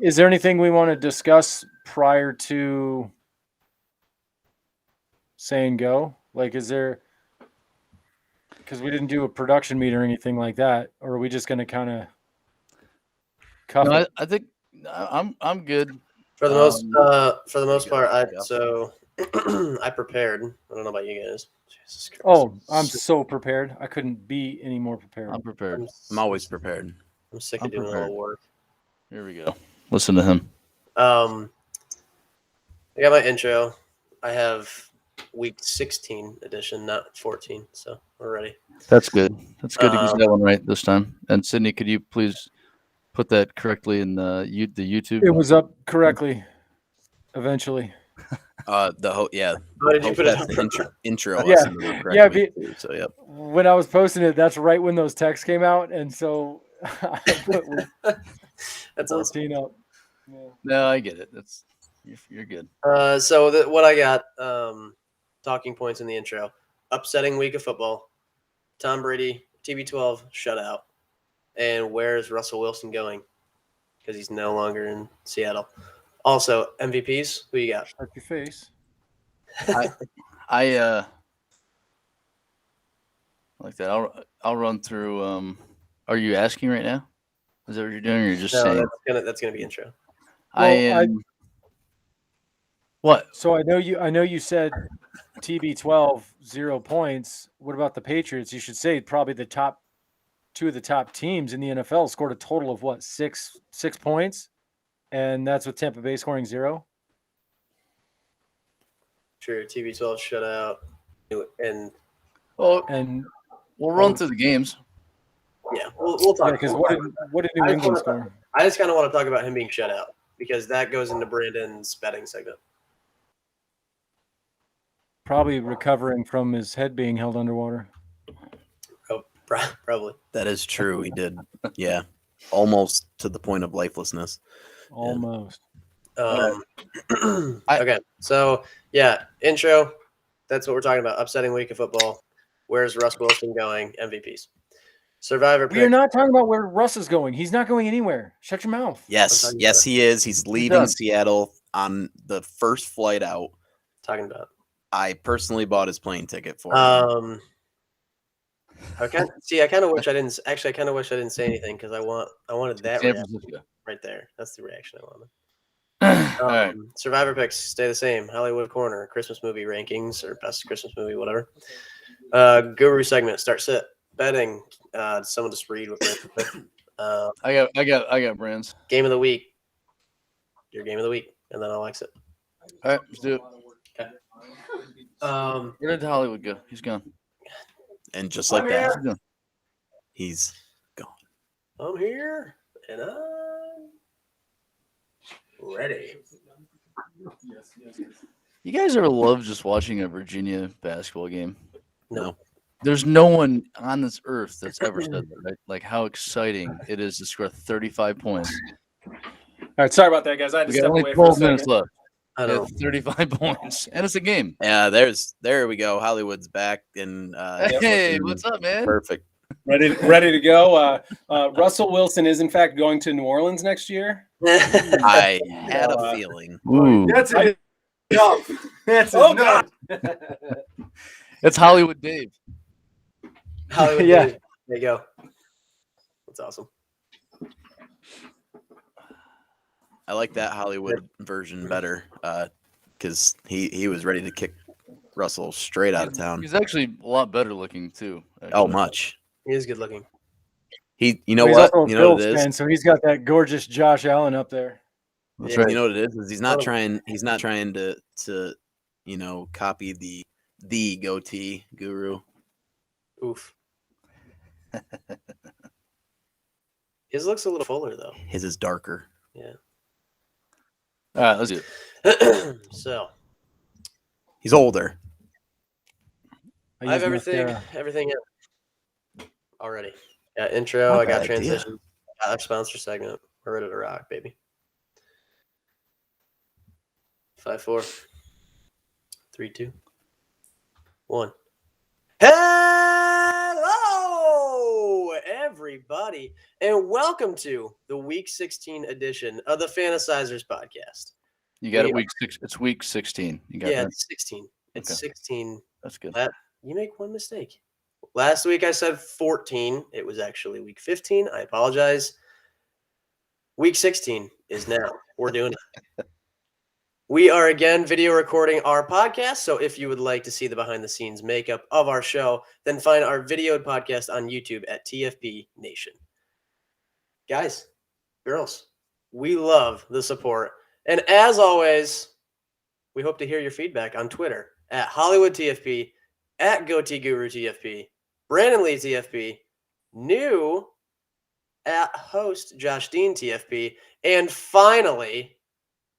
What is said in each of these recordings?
Is there anything we want to discuss prior to saying go? Like, is there? Because we didn't do a production meet or anything like that, or are we just going to kind of cuff No, it? I think I'm good. For the most part, Yeah. I prepared. I don't know about you guys. Jesus Christ. Oh, I'm so prepared. I couldn't be any more prepared. I'm prepared. I'm always prepared. I'm sick I'm of doing all prepared. the work. Here we go. Listen to him. I got my intro. I have week 16 edition, not 14, so we're ready. That's good. That's good to get that one right this time. And Sydney, could you please put that correctly in the YouTube? It was up correctly eventually. How did you put it up? Intro. Yeah. us into the correct Yeah, week, too, so yep. When I was posting it, that's right when those texts came out, and so I put week That's 14 awesome. up. Yeah. No, I get it. You're good. So what I got, talking points in the intro: upsetting week of football, Tom Brady TB12 shutout, and where's Russell Wilson going? Because he's no longer in Seattle. Also, MVPs. Who you got? Shut your face. I like that. I'll run through. Are you asking right now? Is that what you're doing, or you're just saying? That's gonna be intro. I am. What? So I know you said TB12 0 points. What about the Patriots? You should say probably the top two of the top teams in the NFL scored a total of what, six points, and that's with Tampa Bay scoring 0. True. TB12 shutout, and we'll run through the games. Yeah, we'll talk. Because what did New England score? I just kind of want to talk about him being shut out because that goes into Brandon's betting segment. Probably recovering from his head being held underwater. Oh, probably. That is true. He did. Yeah. Almost to the point of lifelessness. Almost. Okay. So, yeah, intro. That's what we're talking about. Upsetting week of football. Where's Russ Wilson going? MVPs. Survivor pick. We are not talking about where Russ is going. He's not going anywhere. Shut your mouth. Yes, he is. He's leaving Seattle on the first flight out. Talking about. I personally bought his plane ticket for him. Okay. See, I kind of wish I didn't. Actually, I kind of wish I didn't say anything because I wanted that reaction right there. That's the reaction I wanted. All right. Survivor picks stay the same. Hollywood Corner, Christmas movie rankings or best Christmas movie, whatever. Guru segment, start sit betting. Someone just read what. I got brands. Game of the week. Your game of the week, and then I'll exit. All right, let's do it. Okay. Where did Hollywood go? He's gone. And just like that, he's gone. I'm here, and I'm ready. You guys ever love just watching a Virginia basketball game? No. There's no one on this earth that's ever said that, right? Like how exciting it is to score 35 points. All right, sorry about that, guys. I had to We got step only away for a 12 minutes second. left. I know. 35 points, and it's a game. Yeah, there we go. Hollywood's back, and hey, what's up, man? Perfect. Ready to go. Russell Wilson is in fact going to New Orleans next year. I had a feeling. Ooh, That's enough. That's enough. that's Hollywood Dave. Hollywood. Yeah. There you go. That's awesome. I like that Hollywood version better because he was ready to kick Russell straight out of town. He's actually a lot better looking too. Actually. Oh, much. He is good looking. You know He's what? also a You know what Bills it is? fan, so he's got that gorgeous Josh Allen up there. That's Yeah. right. You know what it is? He's not trying to copy the goatee guru. Oof. His looks a little fuller though. His is darker. Yeah. All right, let's do it. So He's older. I have use mascara. everything in already. Got intro. Not I got bad idea. transition. Got our sponsor segment. We're ready to rock, baby. 5, 4, 3, 2, 1. Hello, everybody. everybody, and welcome to the Week 16 edition of the Fantasizers podcast. You got it. It's week 16. You got that. It's 16. It's Okay. 16. That's good. You make one mistake. Last week I said 14. It was actually week 15. I apologize. Week 16 is now. We're doing it. We are again video recording our podcast. So if you would like to see the behind the scenes makeup of our show, then find our videoed podcast on YouTube at TFP Nation. Guys, girls, we love the support. And as always, we hope to hear your feedback on Twitter at HollywoodTFP, at GoTGuruTFP, Brandon Lee TFP, new at host Josh Dean TFP, and finally,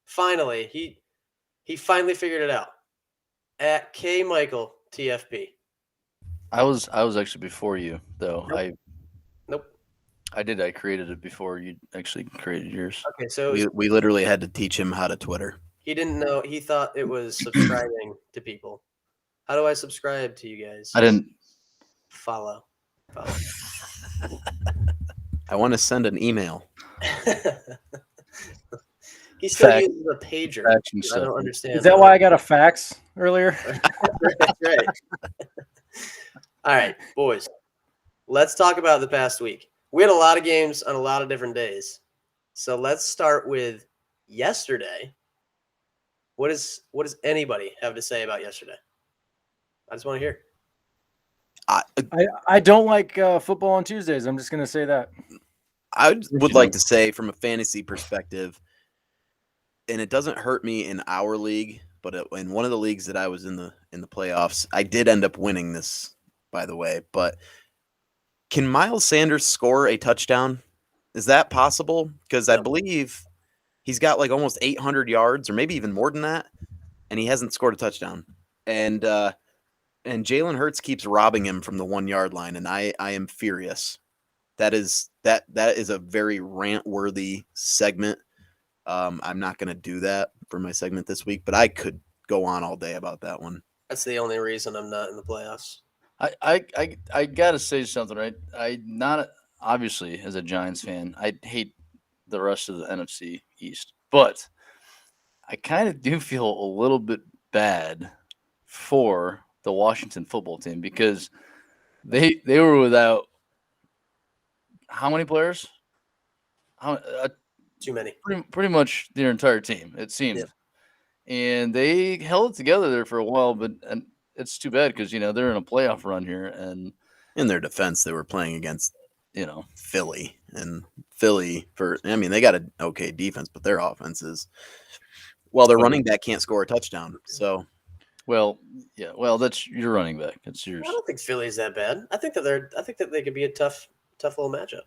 he finally figured it out at K Michael TFP. I was actually before you though. Nope. I did. I created it before you actually created yours. Okay, so We literally had to teach him how to Twitter. he didn't know. He thought it was subscribing to people. How do I subscribe to you guys? I didn't. Follow. I want to send an email. He still Fact- uses a pager. faction I stuff. don't understand. Is that why I got a fax earlier? That's right. All right, boys. Let's talk about the past week. We had a lot of games on a lot of different days. So let's start with yesterday. What does anybody have to say about yesterday? I just want to hear. I don't like football on Tuesdays. I'm just going to say that. I would like to say from a fantasy perspective, and it doesn't hurt me in our league, but in one of the leagues that I was in the playoffs, I did end up winning this, by the way. But can Miles Sanders score a touchdown? Is that possible? Because I believe he's got like almost 800 yards, or maybe even more than that, and he hasn't scored a touchdown. And Jalen Hurts keeps robbing him from the 1 yard line, and I am furious. That is a very rant-worthy segment. I'm not going to do that for my segment this week, but I could go on all day about that one. That's the only reason I'm not in the playoffs. I gotta say something, right? I not obviously as a Giants fan, I hate the rest of the NFC East, but I kind of do feel a little bit bad for the Washington football team because they were without how many players? Too many. Pretty much their entire team, it seemed. Yeah. And they held it together there for a while, but it's too bad because they're in a playoff run here, and In their defense, they were playing against Philly. And Philly they got an okay defense, but their offense is their running back can't score a touchdown. So that's your running back. It's yours. I don't think Philly's that bad. I think that they could be a tough little matchup.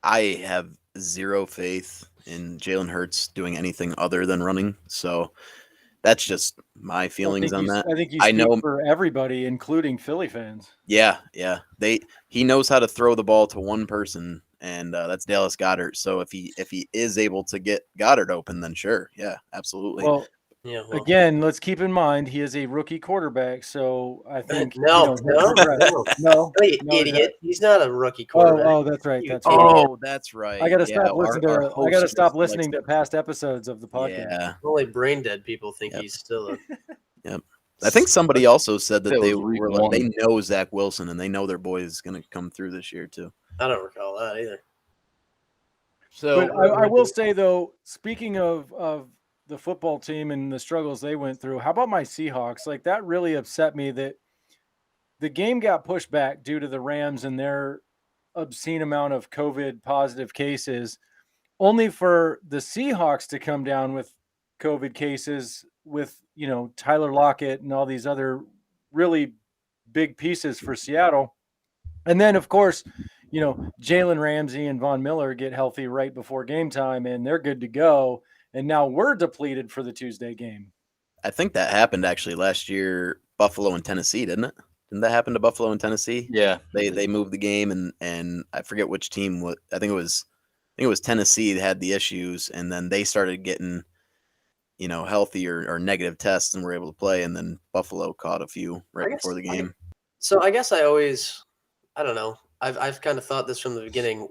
I have zero faith in Jalen Hurts doing anything other than running. So that's just my feelings on that. I think you I speak know for everybody, including Philly fans. Yeah. He knows how to throw the ball to one person, and that's Dallas Goedert. So if he is able to get Goddard open, then sure, yeah, absolutely. Well, Yeah. again, let's keep in mind he is a rookie quarterback, so I think No. Hey, no, idiot. He's not a rookie quarterback. Oh, that's right. That's right. oh, that's right. I got to Yeah, stop listening our to. I host got to just stop likes listening to that. past episodes of the podcast. Yeah. Only brain dead people think Yep. he's still a. I think somebody also said that That they was week were one. they know Zach Wilson and they know their boy is going to come through this year too. I don't recall that either. So But I will say though, speaking of the football team and the struggles they went through, how about my Seahawks? Like that really upset me that the game got pushed back due to the Rams and their obscene amount of COVID positive cases, only for the Seahawks to come down with COVID cases with, Tyler Lockett and all these other really big pieces for Seattle. And then, of course, Jalen Ramsey and Von Miller get healthy right before game time and they're good to go. And now we're depleted for the Tuesday game. I think that happened actually last year, Buffalo and Tennessee, didn't it? Didn't that happen to Buffalo and Tennessee? yeah, They moved the game and I forget which team. I think it was Tennessee that had the issues, and then they started getting healthy or negative tests and were able to play, and then Buffalo caught a few right before the game. So I guess I don't know. I've kind of thought this from the beginning.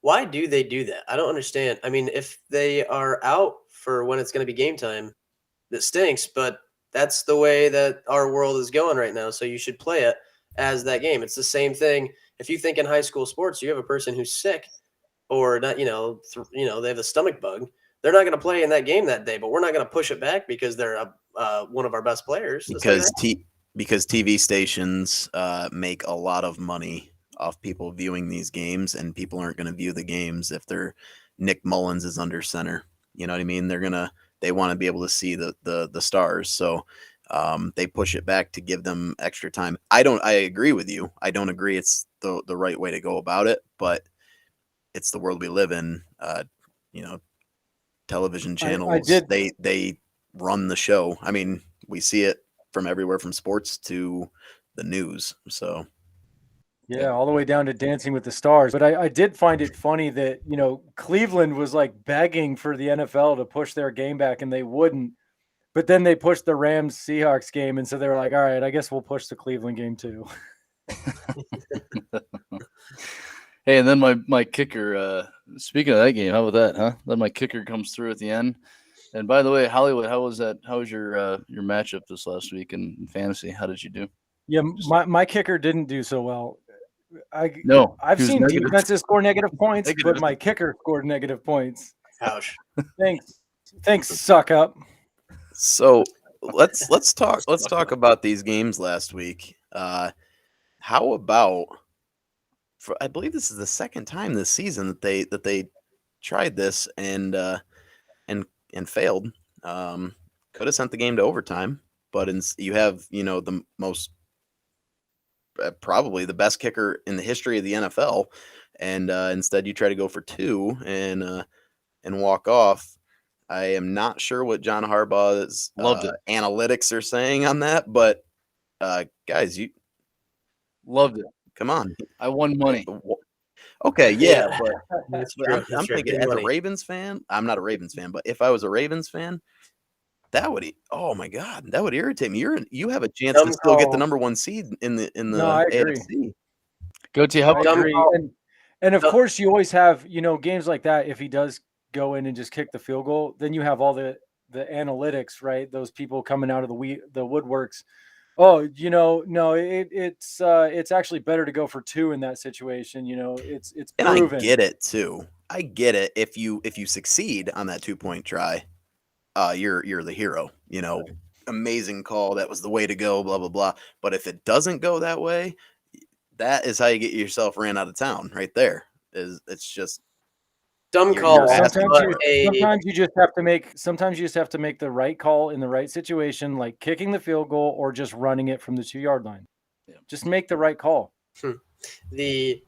Why do they do that? I don't understand. I mean, if they are out for when it's going to be game time, that stinks, but that's the way that our world is going right now. So you should play it as that game. It's the same thing. If you think in high school sports, you have a person who's sick or not, they have a stomach bug. They're not going to play in that game that day, but we're not going to push it back because they're one of our best players. Because TV stations make a lot of money off people viewing these games, and people aren't going to view the games if Nick Mullins is under center. You know what I mean? They want to be able to see the stars, so they push it back to give them extra time. I agree with you. I don't agree it's the right way to go about it, but it's the world we live in. Television channels, they run the show. I mean, we see it from everywhere from sports to the news. So Yeah, all the way down to Dancing with the Stars. But I did find it funny that, Cleveland was like begging for the NFL to push their game back and they wouldn't. But then they pushed the Rams Seahawks game. And so they were like, all right, I guess we'll push the Cleveland game too. Hey, and then my kicker, speaking of that game, how about that, huh? Then my kicker comes through at the end. And by the way, Hollywood, how was that? How was your matchup this last week in fantasy? How did you do? Yeah, my kicker didn't do so well. I've he was seen negative. defenses score negative points, Negative. but my kicker scored negative points. Ouch. Thanks, suck up. So let's talk about these games last week. How about I believe this is the second time this season that they tried this and failed. Could have sent the game to overtime, but you have the most probably the best kicker in the history of the NFL, and instead you try to go for two and walk off. I am not sure what John Harbaugh's analytics are saying on that, but guys, you loved it. Come on, I won money. Okay, yeah, but That's but true. I'm thinking as a Ravens fan, I'm not a Ravens fan, but if I was a Ravens fan, that would oh my god, that would irritate me. You have a chance to still get the number one seed in the No, I agree. AFC. Go to I agree. And of course you always have, games like that. If he does go in and just kick the field goal, then you have all the analytics, right? Those people coming out of the woodworks. Oh, no, it's actually better to go for two in that situation. It's proven. And I get it too. I get it. If you succeed on that 2-point try, you're the hero. Amazing call. That was the way to go. Blah blah blah. But if it doesn't go that way, that is how you get yourself ran out of town. Right there. It's just dumb call. Sometimes you just have to make the right call in the right situation, like kicking the field goal or just running it from the 2-yard line. Yeah. Just make the right call. The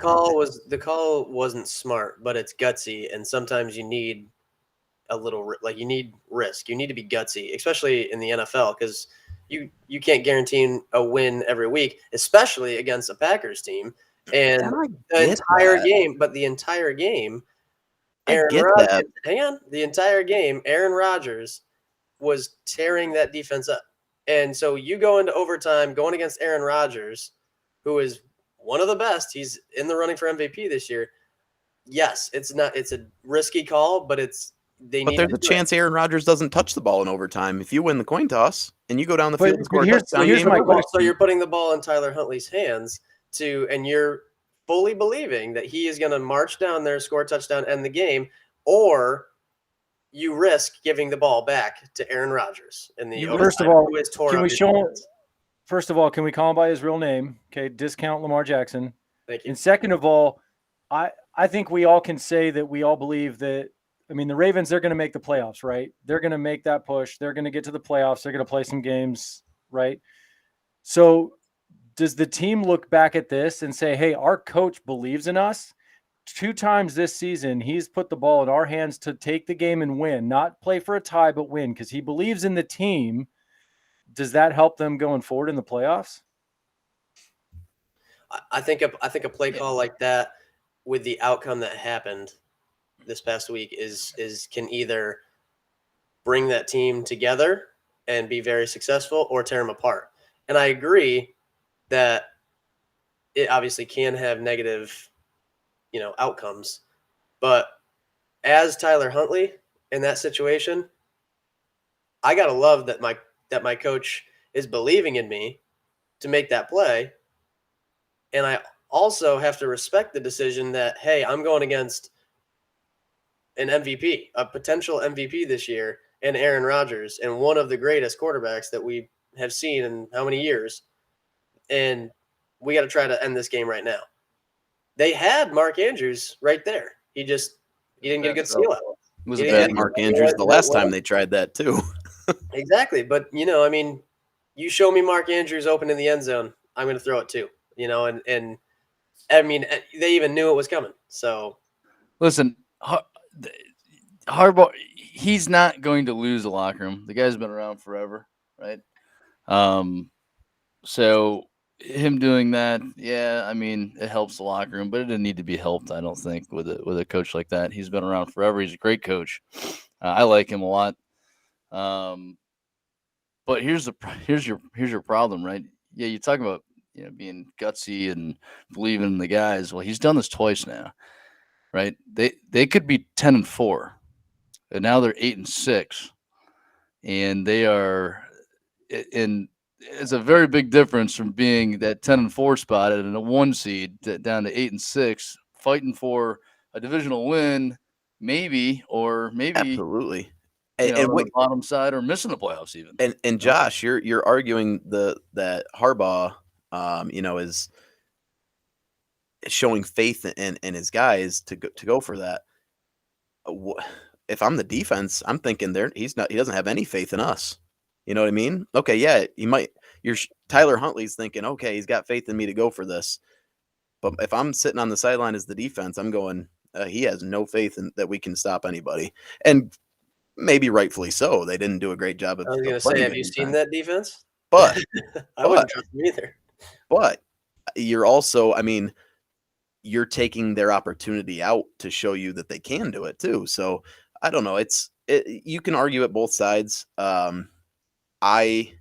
call wasn't smart, but it's gutsy, and sometimes you need a little you need risk. You need to be gutsy, especially in the NFL, because you can't guarantee a win every week, especially against a Packers team. And the entire game, Aaron Rodgers was tearing that defense up. And so you go into overtime going against Aaron Rodgers, who is one of the best. He's in the running for MVP this year. Yes, it's a risky call, but there's a chance Aaron Rodgers doesn't touch the ball in overtime. If you win the coin toss and you go down the field and score a touchdown, here's my question. So you're putting the ball in Tyler Huntley's hands and you're fully believing that he is going to march down there, score a touchdown, end the game, or you risk giving the ball back to Aaron Rodgers in the First of all, can we call him by his real name? Okay, discount Lamar Jackson. Thank you. And second of all, I think we all can say that we all believe that. I mean, the Ravens, they're going to make the playoffs, right? They're going to make that push. They're going to get to the playoffs. They're going to play some games, right? So does the team look back at this and say, hey, our coach believes in us? 2 times this season, he's put the ball in our hands to take the game and win, not play for a tie, but win, because he believes in the team. Does that help them going forward in the playoffs? I think a play call like that with the outcome that happened this past week can either bring that team together and be very successful or tear them apart. And I agree that it obviously can have negative, outcomes. But as Tyler Huntley in that situation, I gotta love that my coach is believing in me to make that play, and I also have to respect the decision that, hey, I'm going against an MVP, a potential MVP this year, and Aaron Rodgers, and one of the greatest quarterbacks that we have seen in how many years, and we got to try to end this game right now. They had Mark Andrews right there. He didn't get a good seal out. It was He a didn't bad get- Mark Andrews the last time they tried that too. Exactly. But, you show me Mark Andrews open in the end zone, I'm going to throw it too, and I mean, they even knew it was coming. So Listen, Harbaugh, he's not going to lose the locker room. The guy's been around forever, right? So him doing that, yeah, I mean, it helps the locker room, but it didn't need to be helped, I don't think, with a coach like that. He's been around forever. He's a great coach. I like him a lot. But here's your problem, right? Yeah, you talk about being gutsy and believing in the guys. Well, he's done this twice now, right? They could be 10-4, and now they're 8-6, and they are in. It's a very big difference from being that 10-4 spot and a 1 seed down to 8-6, fighting for a divisional win, maybe Absolutely. on And the bottom side or missing the playoffs even. And Josh, you're arguing that Harbaugh, is showing faith in his guys to go for that. If I'm the defense, I'm thinking he doesn't have any faith in us. You know what I mean? Okay, yeah, he might. Tyler Huntley's thinking, okay, he's got faith in me to go for this. But if I'm sitting on the sideline as the defense, I'm going, he has no faith in that we can stop anybody. And maybe rightfully so. They didn't do a great job of. I was going to say, have you seen that defense? But I wouldn't trust them either. But you're also, I mean, you're taking their opportunity out to show you that they can do it too. So I don't know. You can argue at both sides. I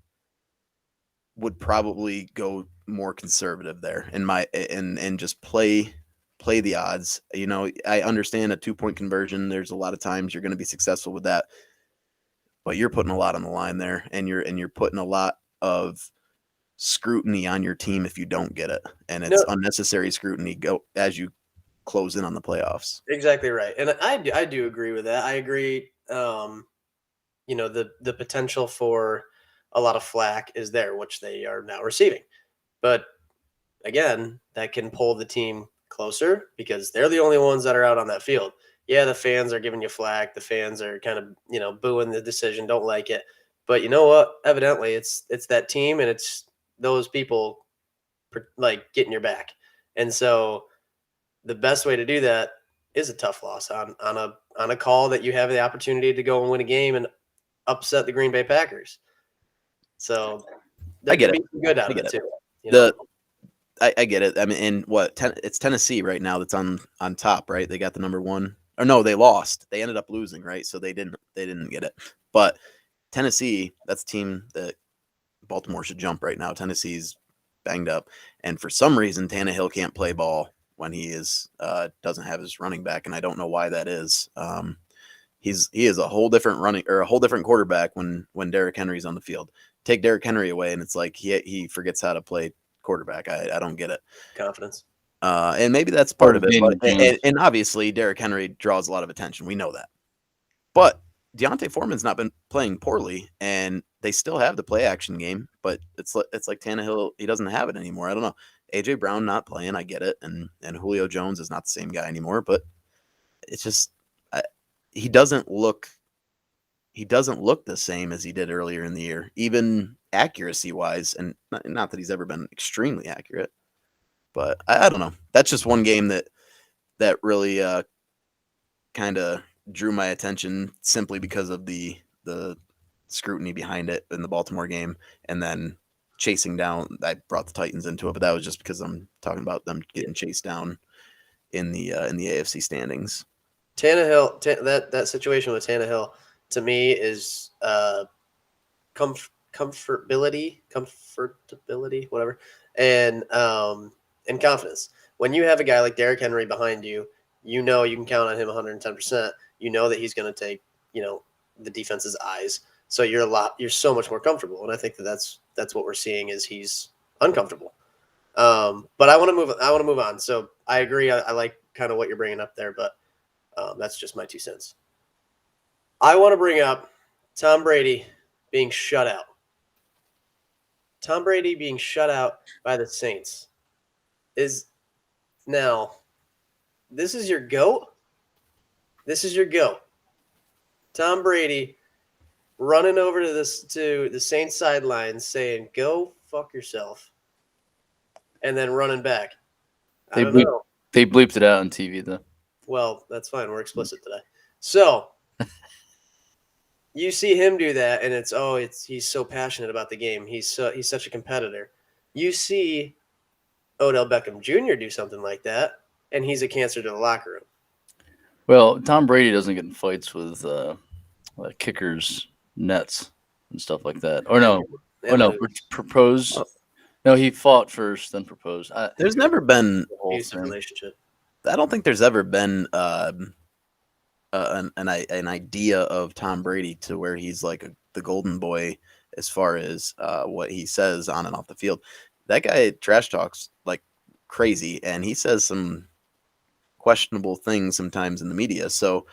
would probably go more conservative there and just play the odds. I understand a 2-point conversion. There's a lot of times you're going to be successful with that, but you're putting a lot on the line there, and you're putting a lot of scrutiny on your team if you don't get it, and it's unnecessary scrutiny as you close in on the playoffs. Exactly right, and I do agree with that. I agree. The potential for a lot of flack is there, which they are now receiving. But again, that can pull the team closer because they're the only ones that are out on that field. Yeah, the fans are giving you flack. The fans are kind of, booing the decision, don't like it. But you know what? Evidently, it's that team and it's those people like getting your back. And so the best way to do that is a tough loss on a call that you have the opportunity to go and win a game and upset the Green Bay Packers. So I get could it. be some good out of it too. I get it. I mean, and it's Tennessee right now that's on top, right? They got the number 1. Or no, they lost. They ended up losing, right? So they didn't get it. But Tennessee, that's a team that Baltimore should jump right now. Tennessee's banged up, and for some reason Tannehill can't play ball when he doesn't have his running back, and I don't know why that is. He is a whole different a whole different quarterback when Derrick Henry's on the field. Take Derrick Henry away, and it's like he forgets how to play quarterback. I don't get it. Confidence. And maybe that's part of it. But, and obviously Derrick Henry draws a lot of attention. We know that. But Deontay Foreman's not been playing poorly, and they still have the play action game, but it's like Tannehill, he doesn't have it anymore. I don't know. AJ Brown not playing, I get it, and Julio Jones is not the same guy anymore, but it's just he doesn't look the same as he did earlier in the year, even accuracy wise, and not that he's ever been extremely accurate, but I don't know. That's just one game that really kind of drew my attention simply because of the scrutiny behind it in the Baltimore game, and then chasing down. I brought the Titans into it, but that was just because I'm talking about them getting chased down in the AFC standings. Tannehill, that situation with Tannehill to me is comfortability, whatever, and and confidence. When you have a guy like Derrick Henry behind you, you know you can count on him 110%. You know that he's going to take, the defense's eyes. So you're so much more comfortable. And I think that's what we're seeing is he's uncomfortable. But I want to move on. So I agree. I like kind of what you're bringing up there, but that's just my 2 cents. I want to bring up Tom Brady being shut out. Tom Brady being shut out by the Saints is now. This is your GOAT. This is your GOAT. Tom Brady running over to the Saints sidelines saying, "Go fuck yourself," and then running back. I don't know. They bleeped it out on TV though. Well, that's fine. We're explicit today. So you see him do that, and he's so passionate about the game. He's such a competitor. You see Odell Beckham Jr. do something like that, and he's a cancer to the locker room. Well, Tom Brady doesn't get in fights with kickers, nets, and stuff like that. Or no, propose. No, he fought first, then proposed. There's never been abusive relationship. I don't think there's ever been an idea of Tom Brady to where he's like the golden boy as far as what he says on and off the field. That guy trash talks like crazy, and he says some questionable things sometimes in the media. So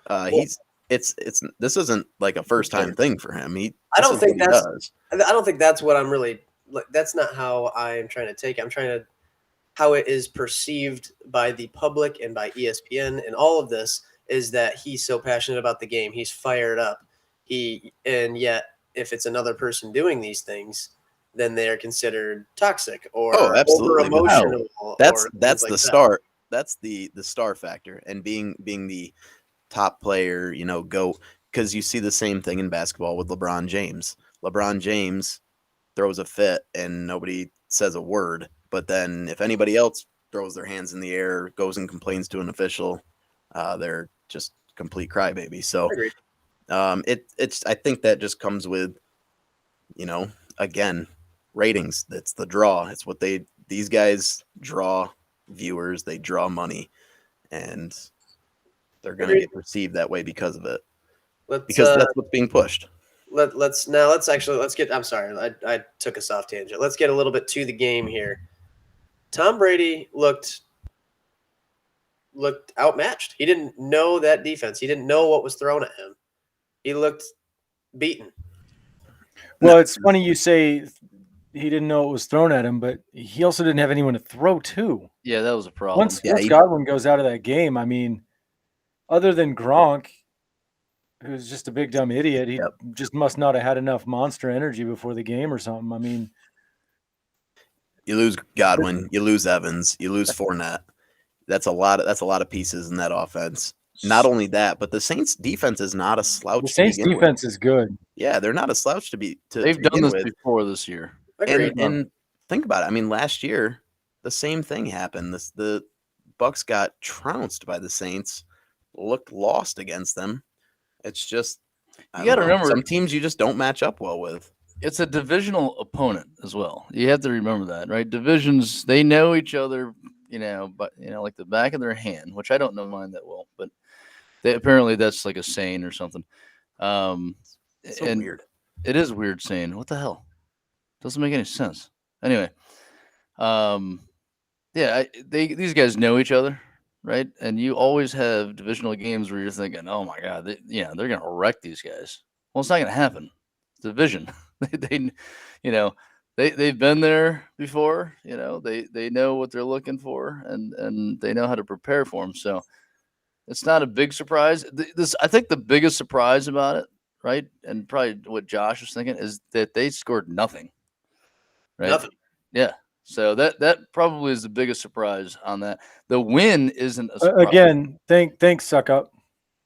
this isn't like a first time thing for him. I don't think that's what I'm really. That's not how I'm trying to take it. I'm trying to how it is perceived by the public and by ESPN and all of this is that he's so passionate about the game. He's fired up. And yet if it's another person doing these things, then they are considered toxic or over emotional. That's the start. That's the star factor, and being the top player, go, because you see the same thing in basketball with LeBron James. LeBron James throws a fit and nobody says a word, but then if anybody else throws their hands in the air, goes and complains to an official, they're just complete crybaby. So I think that just comes with, again, ratings. That's the draw. It's what these guys draw viewers, they draw money, and they're going to get perceived that way because of it. Because that's what's being pushed. Let's get. I'm sorry, I took us off tangent. Let's get a little bit to the game here. Tom Brady looked outmatched. He didn't know that defense. He didn't know what was thrown at him. He looked beaten. Well, it's funny you say he didn't know what was thrown at him, but he also didn't have anyone to throw to. Yeah, that was a problem. Once Godwin goes out of that game, I mean, other than Gronk, who's just a big dumb idiot, he just must not have had enough monster energy before the game or something. I mean, you lose Godwin, you lose Evans, you lose Fournette. That's a lot of pieces in that offense. Not only that, but the Saints defense is not a slouch. The Saints defense is good. Yeah, they're not a slouch to be. They've done this before this year. And think about it. I mean, last year the same thing happened. The Bucks got trounced by the Saints. Looked lost against them. It's just you got to remember some teams you just don't match up well with. It's a divisional opponent as well. You have to remember that, right? Divisions, they know each other, but like the back of their hand, which I don't know mine that well, but apparently that's like a saying or something. Weird. It is weird saying. What the hell? Doesn't make any sense. Anyway, these guys know each other, right? And you always have divisional games where you're thinking, "Oh my God, they're going to wreck these guys." Well, it's not going to happen. It's division. They've been there before. They know what they're looking for, and they know how to prepare for them. So it's not a big surprise. I think the biggest surprise about it, right, and probably what Josh was thinking, is that they scored nothing. Right? Nothing. Yeah. So that probably is the biggest surprise on that. The win isn't a surprise. Again, thanks, suck up.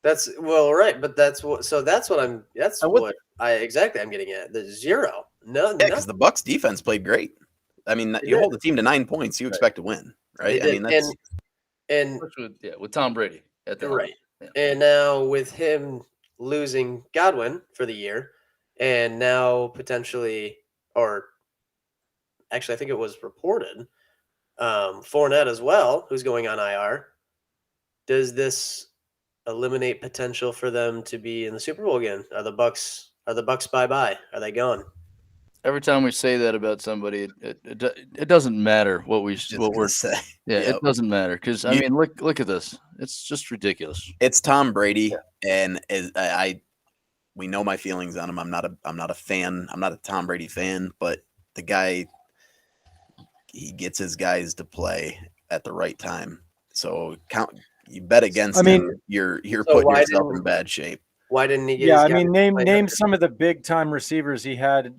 That's right, but that's what I'm getting at. The zero. No, because the Bucks defense played great. I mean, you hold the team to 9 points, you expect to win, right? I mean, that's with Tom Brady at the right. Yeah. And now with him losing Godwin for the year, and now potentially, or actually, I think it was reported Fournette as well, who's going on IR. Does this eliminate potential for them to be in the Super Bowl again? Are the Bucks bye-bye? Are they gone? Every time we say that about somebody, it doesn't matter what we're say. Yeah, Yep. it doesn't matter because I mean, look at this. It's just ridiculous. It's Tom Brady, and we know my feelings on him. I'm not a fan. I'm not a Tom Brady fan, but the guy, he gets his guys to play at the right time. So you bet against him, you're So putting why yourself in didn't- bad shape. Why didn't he get? Yeah, his I guys mean, to play name better? some of the big time receivers he had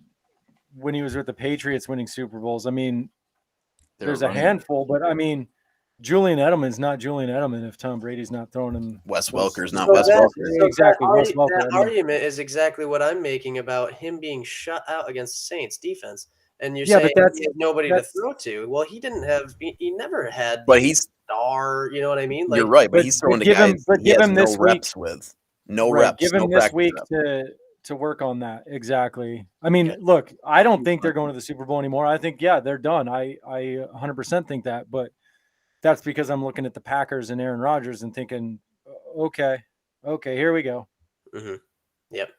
when he was with the Patriots winning Super Bowls. I mean, They were there's a running. handful, but I mean, Julian Edelman's not Julian Edelman if Tom Brady's not throwing him. Wes close. Welker's not So Wes that- Welker. so Exactly, That, Wes Welker, that I mean. argument is exactly what I'm making about him being shut out against Saints defense. And you're Yeah, saying but he has nobody to that's- throw to. Well, he didn't have. He never had. But the he's star. You know what I mean? you're right, but but- he's but throwing to give him- guys but he give has him no this week- reps with. No Right, reps. give him no this practice week reps. to work on that. Exactly. I mean, look, I don't think they're going to the Super Bowl anymore. I think, yeah, they're done. I 100% think that, but that's because I'm looking at the Packers and Aaron Rodgers and thinking, okay, here we go. Mm-hmm. Yep.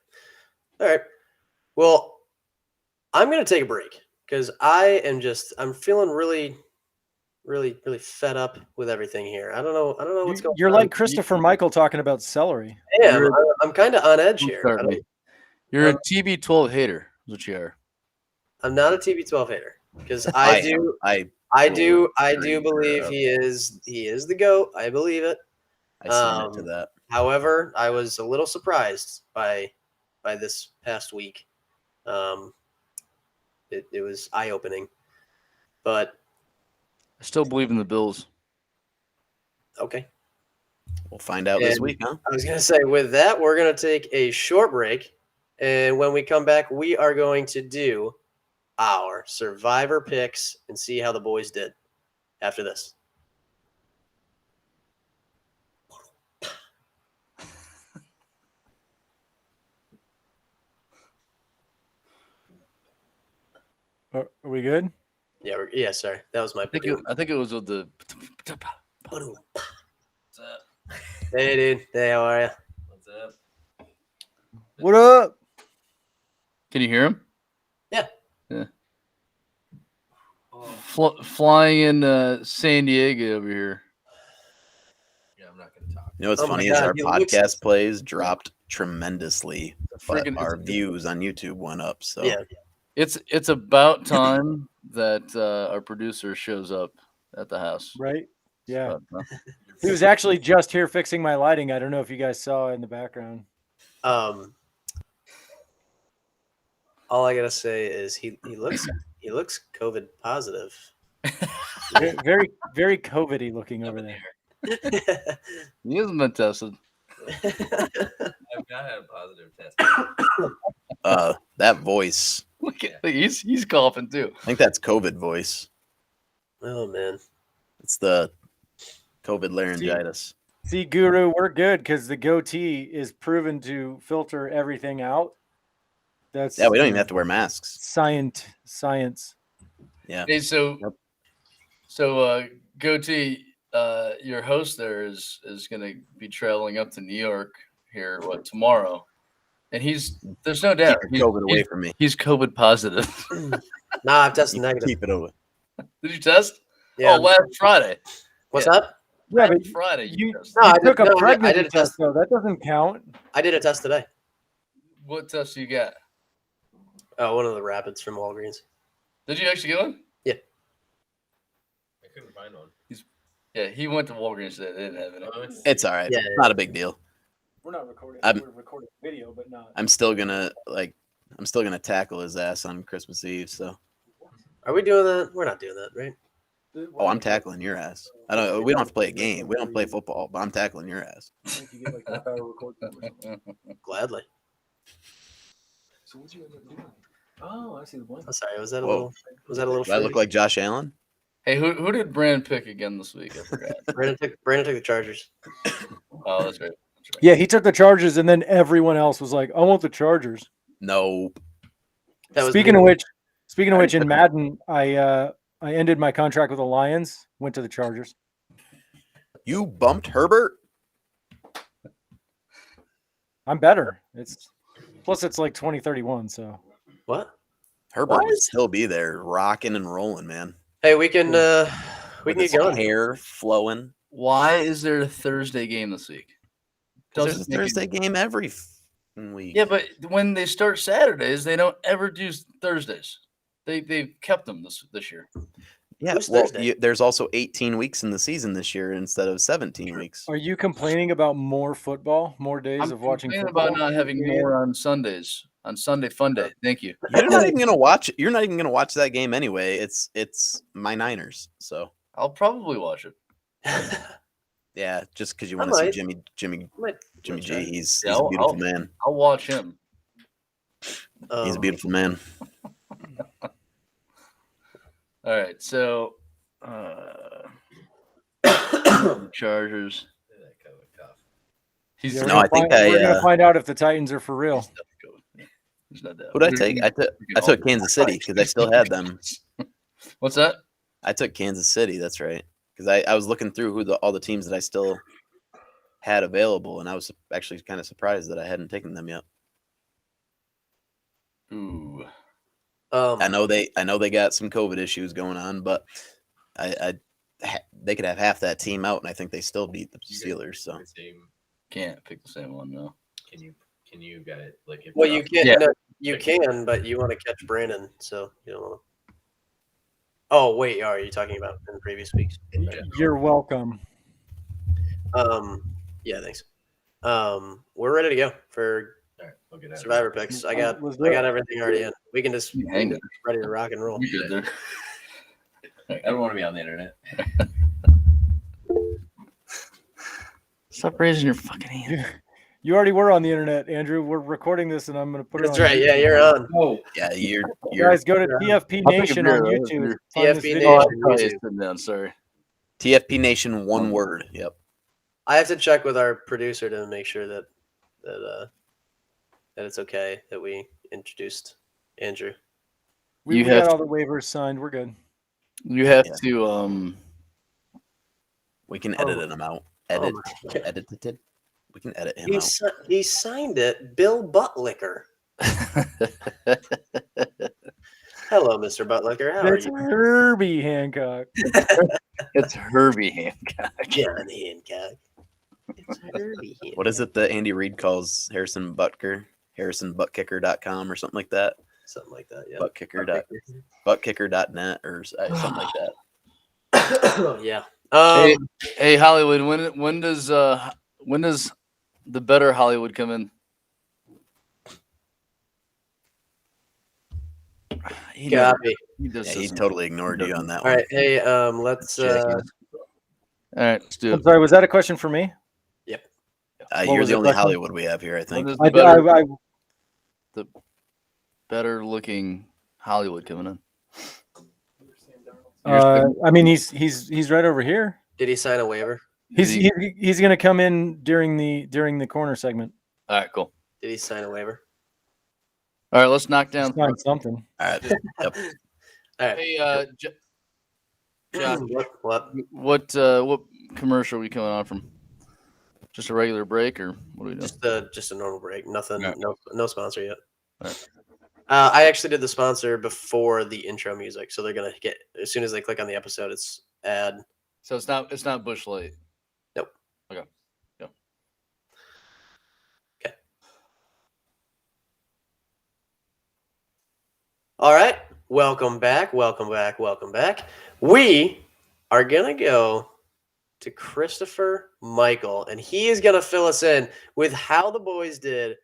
All right. Well, I'm going to take a break because I'm feeling really, really, really fed up with everything here. I don't know what's going on. You're like Christopher Michael talking about celery. I am. I'm kind of on edge here. Start me. You're a TB12 hater. Is what you are. I'm not a TB12 hater because I I do agree. believe he is the GOAT. I believe it. submit to that. However, I was a little surprised by this past week. It was eye-opening. But I still believe in the Bills. okay. We'll find out this And week, huh? I was going to say, with that, we're going to take a short break. And when we come back, we are going to do our Survivor picks and see how the boys did after this. Are we good? Yeah, sorry. That was my pick. I think it was with the. Hey, dude. Hey, how are you? What's up? What up? Can you hear him? Yeah. Yeah. Flying in San Diego over here. Yeah, I'm not going to talk. You know what's Oh my funny is God, our he looks- podcast plays dropped tremendously, but Friggin- our views on YouTube went up. So Yeah. It's about time that our producer shows up at the house. Right? Yeah. But, He was actually just here fixing my lighting. I don't know if you guys saw in the background. All I gotta say is he looks COVID positive. Very, very COVID-y looking over there. he hasn't been tested. I've not had a positive test. that voice, Look at he's coughing too. I think that's COVID voice. Oh man. It's the COVID laryngitis. See, Guru, we're good because the goatee is proven to filter everything out. That's Yeah, we don't even have to wear masks. science. Yeah. Hey, so Yep. Goatee, your host there is going to be traveling up to New York here tomorrow, and there's no doubt Keep your COVID away from me. he's COVID positive. Nah, I've tested negative. Keep it away. Did you test? Yeah. Oh, last Friday. What's yeah. up? Yeah, but Last Friday. you tested. No, I took did- a no, I pregnancy did a test, test. though. That doesn't count. I did a test today. What test you got? Oh, one of the rapids from Walgreens. Did you actually get one? I couldn't find one. Yeah, he went to Walgreens today. They didn't have it. Oh, It's all right. Yeah. Not a big deal. We're not recording. I'm- We're recording video, but not. I'm still gonna tackle his ass on Christmas Eve. So Are we doing that? We're not doing that, right? oh, I'm tackling your ass. We don't have to play a game. We don't play football, but I'm tackling your ass. Gladly. So what'd you end up doing? Oh, I see the blanket. I'm sorry. Was that a Whoa. little? Do I look like Josh Allen? Hey, who did Brand pick again this week? I forgot. Brandon took the Chargers. Oh, that's right. Yeah, he took the Chargers, and then everyone else was like, "I want the Chargers." No. That was Speaking me. of which, in Madden, I I ended my contract with the Lions, went to the Chargers. You bumped Herbert? I'm better. It's like 2031, so What? Herbert Why would is- still be there, rocking and rolling, man. Hey, we can With get his going. hair flowing. Why is there a Thursday game this week? There's a Doesn't make any- Thursday game every week. Yeah, but when they start Saturdays, they don't ever do Thursdays. They've kept them this year. Yeah, Who's well, Thursday? there's also 18 weeks in the season this year instead of 17 weeks. are you complaining about more football, more days I'm of watching complaining football? about not having more on Sundays. On Sunday Fun Day. Thank you. You're not even gonna watch. You're not even gonna watch that game anyway. It's my Niners. So I'll probably watch it. yeah, just because you I want to see might. Jimmy Might G. try. He's Yeah, a beautiful I'll- man. I'll watch him. He's a beautiful man. All right, so Chargers. That kind of cough. He's Yeah, No, I think we're gonna find out if the Titans are for real. He's not that. Who did I take? I took Kansas City because I still had them. What's that? I took Kansas City. That's right. Because I was looking through all the teams that I still had available, and I was actually kind of surprised that I hadn't taken them yet. Ooh. I know they got some COVID issues going on, but they could have half that team out, and I think they still beat the Steelers. So The same- Can't pick the same one, no. Can you get it? Like if Well, you can't. Yeah. No, you can, but you want to catch Brandon, so you don't want to. Oh wait, are you talking about in previous weeks? You're welcome. Yeah, thanks. We're ready to go for All right, we'll get out of Survivor picks. I got Let's do it. everything already in. We can just Hang it. ready to rock and roll. We good there. it. I don't want to be on the internet. Stop raising your fucking hand. You already were on the internet, Andrew. We're recording this, and I'm gonna put That's it on. right. YouTube. Yeah, you're on. Oh, yeah, you're Guys, go to TFP I'll take a Nation beer, on though. YouTube. Beer. Find this TFP video. Oh, Nation. I'm probably sitting down. Sorry. TFP Nation, one word. Yep. I have to check with our producer to make sure that it's okay that we introduced Andrew. We You got have all the waivers signed. We're good. You have Yeah. to We can edit him out. Oh my God. Edited. We can edit him out. He signed it, Bill Buttlicker. Hello, Mr. Buttlicker. How are It's you? Herbie Hancock. It's Herbie Hancock. John Hancock. It's Herbie Hancock. What is it that Andy Reid calls Harrison Butker? HarrisonButtkicker.com or something like that. Something like that, yeah. Buttkicker.net or something like that. Yeah. Hey Hollywood, when does the better Hollywood come in? Copy. He does Yeah, he this- totally ignored you on that All one. right. Hey, let's All right, let's do I'm it. sorry. Was that a question for me? what You're was the the only question? Hollywood we have here, I When think. does I, the better, I, I, the better looking Hollywood coming in? I mean, he's right over here. Did he sign a waiver? He's going to come in during the corner segment. All right, cool. Did he sign a waiver? All right, let's knock down. Sign something. All right. Yep. All right. Hey, John, What? what commercial are we coming on from? Just a regular break, or what are we doing? Just a normal break. Nothing. All right. No sponsor yet. All right. I actually did the sponsor before the intro music, so they're gonna get as soon as they click on the episode, it's ad. So it's not Bush Light. Nope. Okay. Go. Okay. All right. Welcome back. Welcome back. Welcome back. We are gonna go to Christopher Michael, and he is gonna fill us in with how the boys did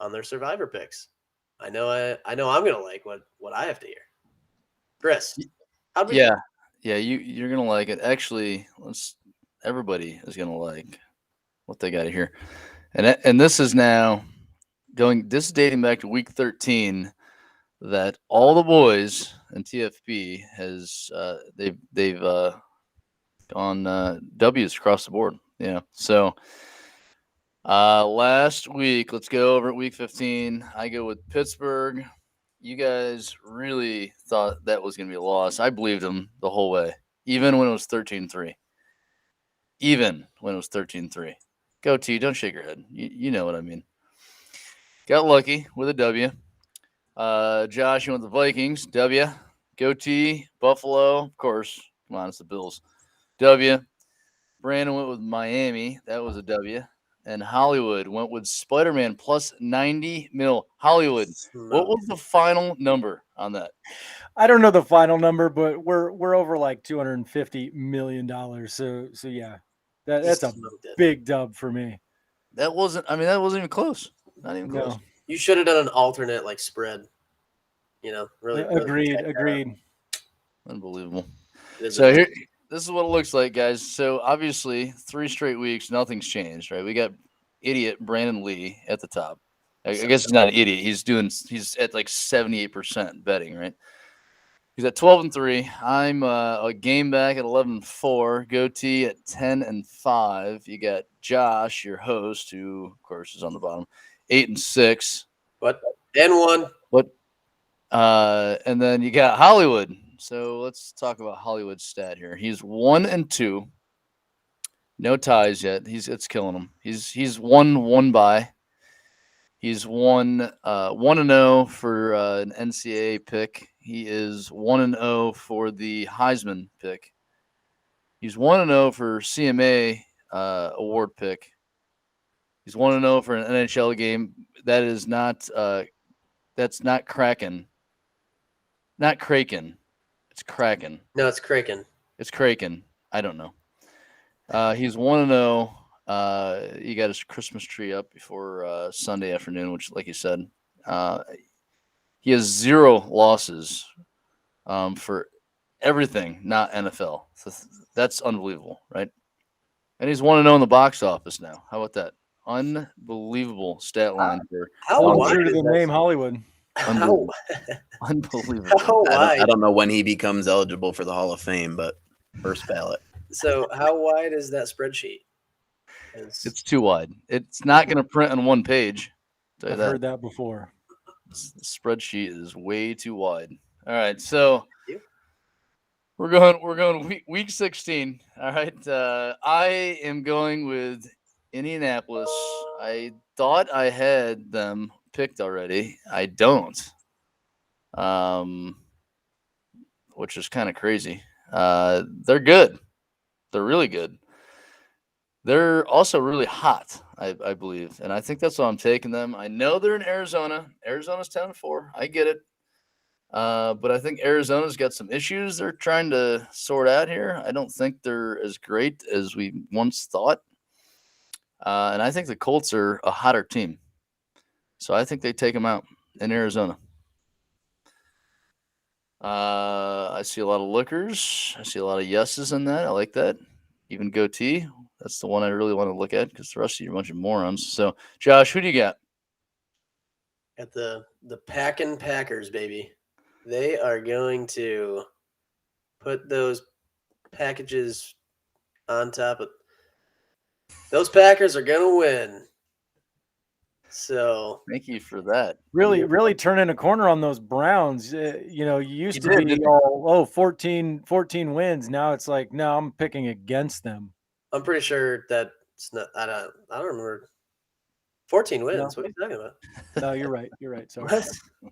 on their Survivor picks. I know I'm gonna like what I have to hear. Chris, how do we? Yeah, you're gonna like it. Actually, everybody is gonna like what they got here, and this is now going. This is dating back to week 13. That all the boys in TFP has they've gone W's across the board. Yeah, so. Last week, let's go over at week 15. I go with Pittsburgh, you guys really thought that was going to be a loss. I believed them the whole way, even when it was 13-3. Even when it was 13-3. Go T, don't shake your head. You know what I mean. Got lucky with a W. Josh, you went the Vikings. W. Go T, Buffalo. Of course. Come on, it's the Bills. W. Brandon went with Miami. That was a W. And Hollywood went with Spider-Man plus 90 mil. Hollywood, what was the final number on that? I don't know the final number, but we're over like $250 million. So yeah, that's a big dub for me. That wasn't even close. Not even close. You should have done an alternate like spread. Really. Agreed. Unbelievable. So here, this is what it looks like, guys. So obviously, 3 straight weeks, nothing's changed, right? We got idiot Brandon Lee at the top. I guess he's not an idiot. He's at like 78% betting, right? He's at 12-3. I'm a game back at 11-4. Goatee at 10-5. You got Josh, your host, who of course is on the bottom, 8-6. What? N1. What? And then you got Hollywood. So let's talk about Hollywood's stat here. He's 1-2. No ties yet. It's killing him. He's won one bye. He's 1-0 for an NCAA pick. He is 1-0 for the Heisman pick. He's 1-0 for CMA award pick. He's 1-0 for an NHL game. That is not that's not Kraken. Not Kraken. It's Kraken. No, it's Kraken. It's Kraken. I don't know. He's 1-0. He got his Christmas tree up before Sunday afternoon, which, like you said, he has 0 losses for everything, not NFL. So that's unbelievable, right? And he's 1-0 in the box office now. How about that? Unbelievable stat line for true to the name Hollywood. Unbelievable. I don't know when he becomes eligible for the Hall of Fame, but first ballot. So how wide is that spreadsheet? It's too wide. It's not going to print on one page. I've heard that before. The spreadsheet is way too wide. All right, so we're going week 16. All right, I am going with Indianapolis. I thought I had them picked already. I don't, which is kind of crazy. They're good. They're really good. They're also really hot, I believe, and I think that's why I'm taking them. I know they're in Arizona. Arizona's 10-4. I get it, but I think Arizona's got some issues they're trying to sort out here. I don't think they're as great as we once thought, and I think the Colts are a hotter team. So I think they take them out in Arizona. I see a lot of lookers. I see a lot of yeses in that. I like that. Even Goatee. That's the one I really want to look at because the rest of you are a bunch of morons. So, Josh, who do you got? At the Packin' Packers, baby. They are going to put those packages on top of – those Packers are going to win. So thank you for that. Really turning a corner on those Browns. You used to be all 14 wins. Now it's like, no, I'm picking against them. I'm pretty sure that's not. I don't remember. 14 wins. No. What are you talking about? No, you're right. You're right. Sorry. You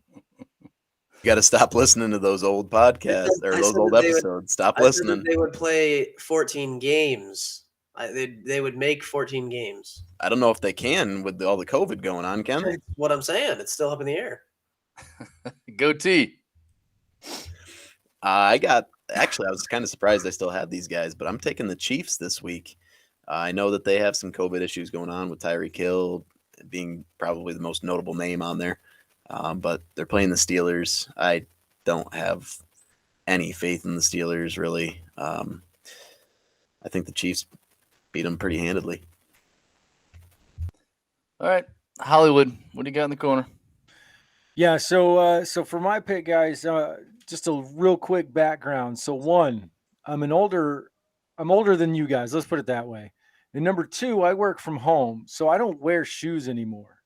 got to stop listening to those old podcasts or those old episodes. Stop listening. They would play 14 games. They would make 14 games. I don't know if they can with all the COVID going on, can they? That's what I'm saying. It's still up in the air. Goatee. I was kind of surprised I still had these guys, but I'm taking the Chiefs this week. I know that they have some COVID issues going on with Tyreek Hill being probably the most notable name on there, but they're playing the Steelers. I don't have any faith in the Steelers, really. I think the Chiefs beat them pretty handedly. All right, Hollywood, what do you got in the corner? Yeah, so for my pick, guys, just a real quick background. So one, I'm older than you guys. Let's put it that way. And number two, I work from home, so I don't wear shoes anymore.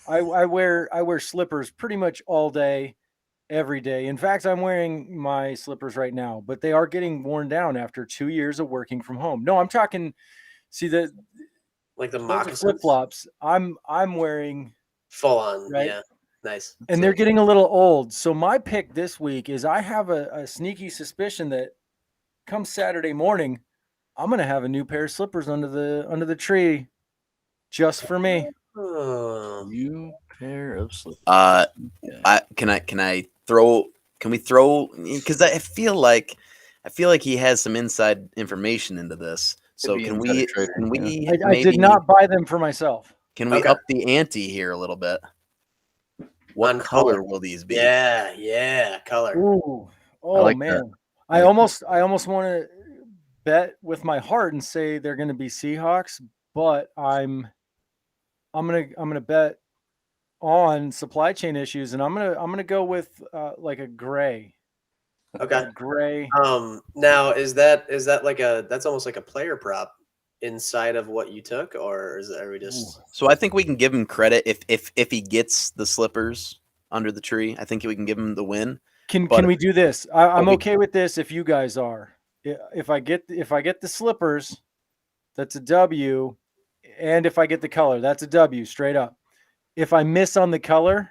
I wear slippers pretty much all day, every day. In fact, I'm wearing my slippers right now, but they are getting worn down after 2 years of working from home. No, I'm talking. See the Like the those are moccasins. flip flops. I'm wearing Full on. right, Yeah. Nice. and they're getting a little old. So my pick this week is I have a sneaky suspicion that come Saturday morning, I'm gonna have a new pair of slippers under the tree, just for me. Oh. New pair of slippers. Can we throw, because I feel like he has some inside information into this. So Could be can insider we trading, I did not buy them for myself. can we Okay. up the ante here a little bit? What On color color. will these be? Yeah. Color. Ooh, oh like man, that. I almost want to bet with my heart and say they're going to be Seahawks, but I'm gonna bet on supply chain issues, and I'm gonna go with like a gray. Okay. A gray. Now is that like that's almost like a player prop inside of what you took, or are we just So I think we can give him credit if he gets the slippers under the tree. I think we can give him the win. Can But- we do this? I'm but we- okay with this if you guys are. If I get the slippers, that's a W, and if I get the color, that's a W straight up. If I miss on the color,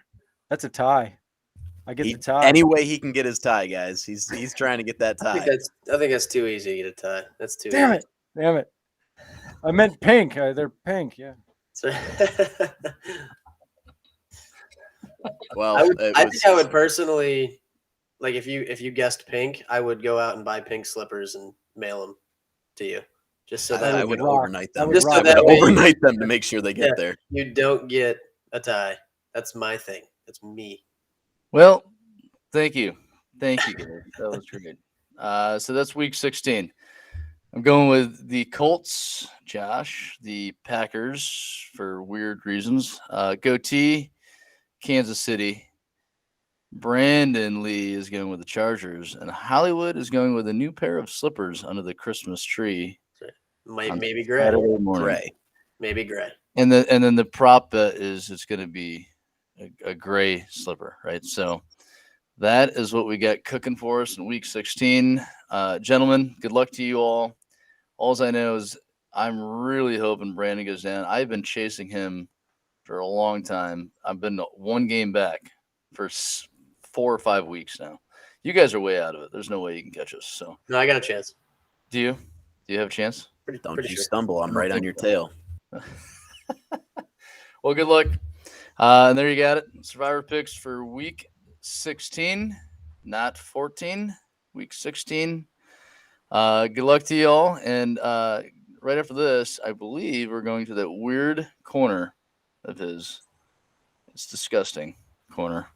that's a tie. I get the tie. Any way he can get his tie, guys. He's trying to get that I tie. think that's too easy to get a tie. That's too Damn easy. it! I meant pink. They're pink. Yeah. Well, I think I would personally, like, if you guessed pink, I would go out and buy pink slippers and mail them to you, just so that I would rock. overnight That them. would Just so rock. that way- Overnight them to make sure they get Yeah. there. you don't get a tie. That's my thing. That's me. Well, thank you, Gary. That was great. So that's week 16. I'm going with the Colts, Josh, the Packers for weird reasons. Goatee, Kansas City. Brandon Lee is going with the Chargers, and Hollywood is going with a new pair of slippers under the Christmas tree. on Maybe gray. Saturday morning. Gray. Maybe gray. And then the prop bet is it's going to be a gray slipper, right? So that is what we got cooking for us in week 16. Gentlemen, good luck to you all. All I know is I'm really hoping Brandon goes down. I've been chasing him for a long time. I've been one game back for 4 or 5 weeks now. You guys are way out of it. There's no way you can catch us. So No, I got a chance. do you? Do you have a chance? Don't Pretty you sure. stumble. I'm right on your tail. Well, good luck. And there you got it. Survivor picks for week 16, not 14, week 16. Good luck to you all. And right after this, I believe we're going to that weird corner of his. It's disgusting corner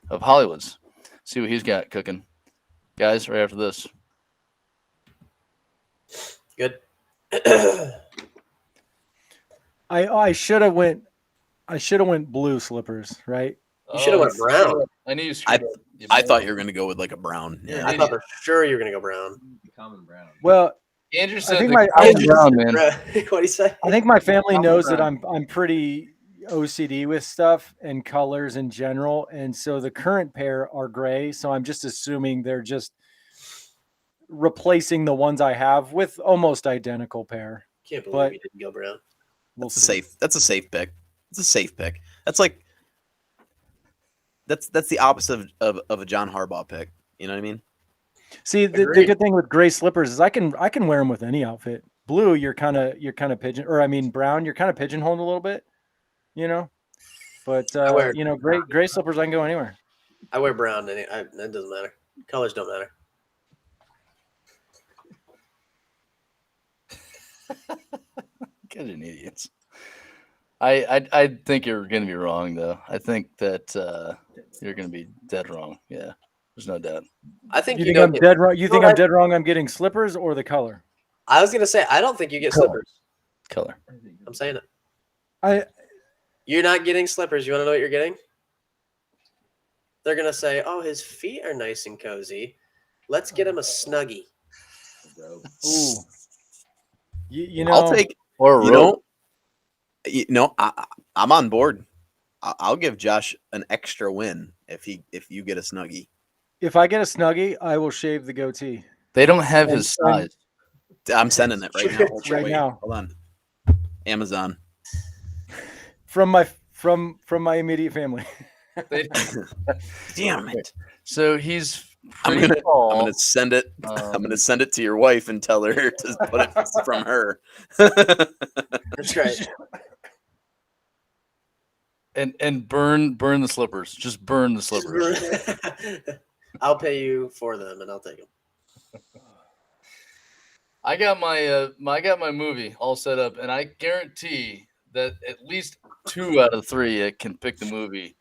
of Hollywood's. See what he's got cooking. Guys, right after this. Good. I should have went blue slippers, right? You should have went brown. I knew you screwed up. I thought you were going to go with like a brown. Yeah. I thought for sure you were gonna go brown. Common brown. Well, Andrew said think the my- color I- brown, man. What do you say? I think my family Common knows that brown. I'm pretty OCD with stuff and colors in general, and so the current pair are gray. So I'm just assuming they're just replacing the ones I have with almost identical pair. Can't believe But- you didn't go brown. We'll That's a see. safe. That's a safe pick. It's a safe pick. That's like that's the opposite of a John Harbaugh pick. You know what I mean? See, the Agreed. good thing with gray slippers is I can wear them with any outfit. Blue, you're kind of pigeon, or I mean brown, you're kind of pigeonholed a little bit, you know. But wear- gray slippers, I can go anywhere. I wear brown. And it doesn't matter. Colors don't matter. Guys are idiots. I think you're going to be wrong, though. I think that you're going to be dead wrong. Yeah, there's no doubt. I think You you think don't I'm get, dead wrong? You think No, I'm dead wrong? I'm getting slippers or the color? I was gonna say I don't think you get Color. slippers. Color. I'm saying it. I You're not getting slippers. You want to know what you're getting? They're gonna say, "Oh, his feet are nice and cozy. Let's get him a snuggie." ooh. You know, I'll take. Or a You rope. know. I'm on board. I'll give Josh an extra win if you get a snuggie. If I get a snuggie, I will shave the goatee They don't have And- his size. I'm sending it right now. Right now. Hold on. Amazon. from my immediate family. Damn it. So he's I'm pretty gonna tall. send it. I'm Um, gonna send it to your wife and tell her to put it from her. That's right. and burn the slippers. Just burn the slippers. I'll pay you for them, and I'll take them. I got my movie all set up, and I guarantee that at least 2 out of 3 can pick the movie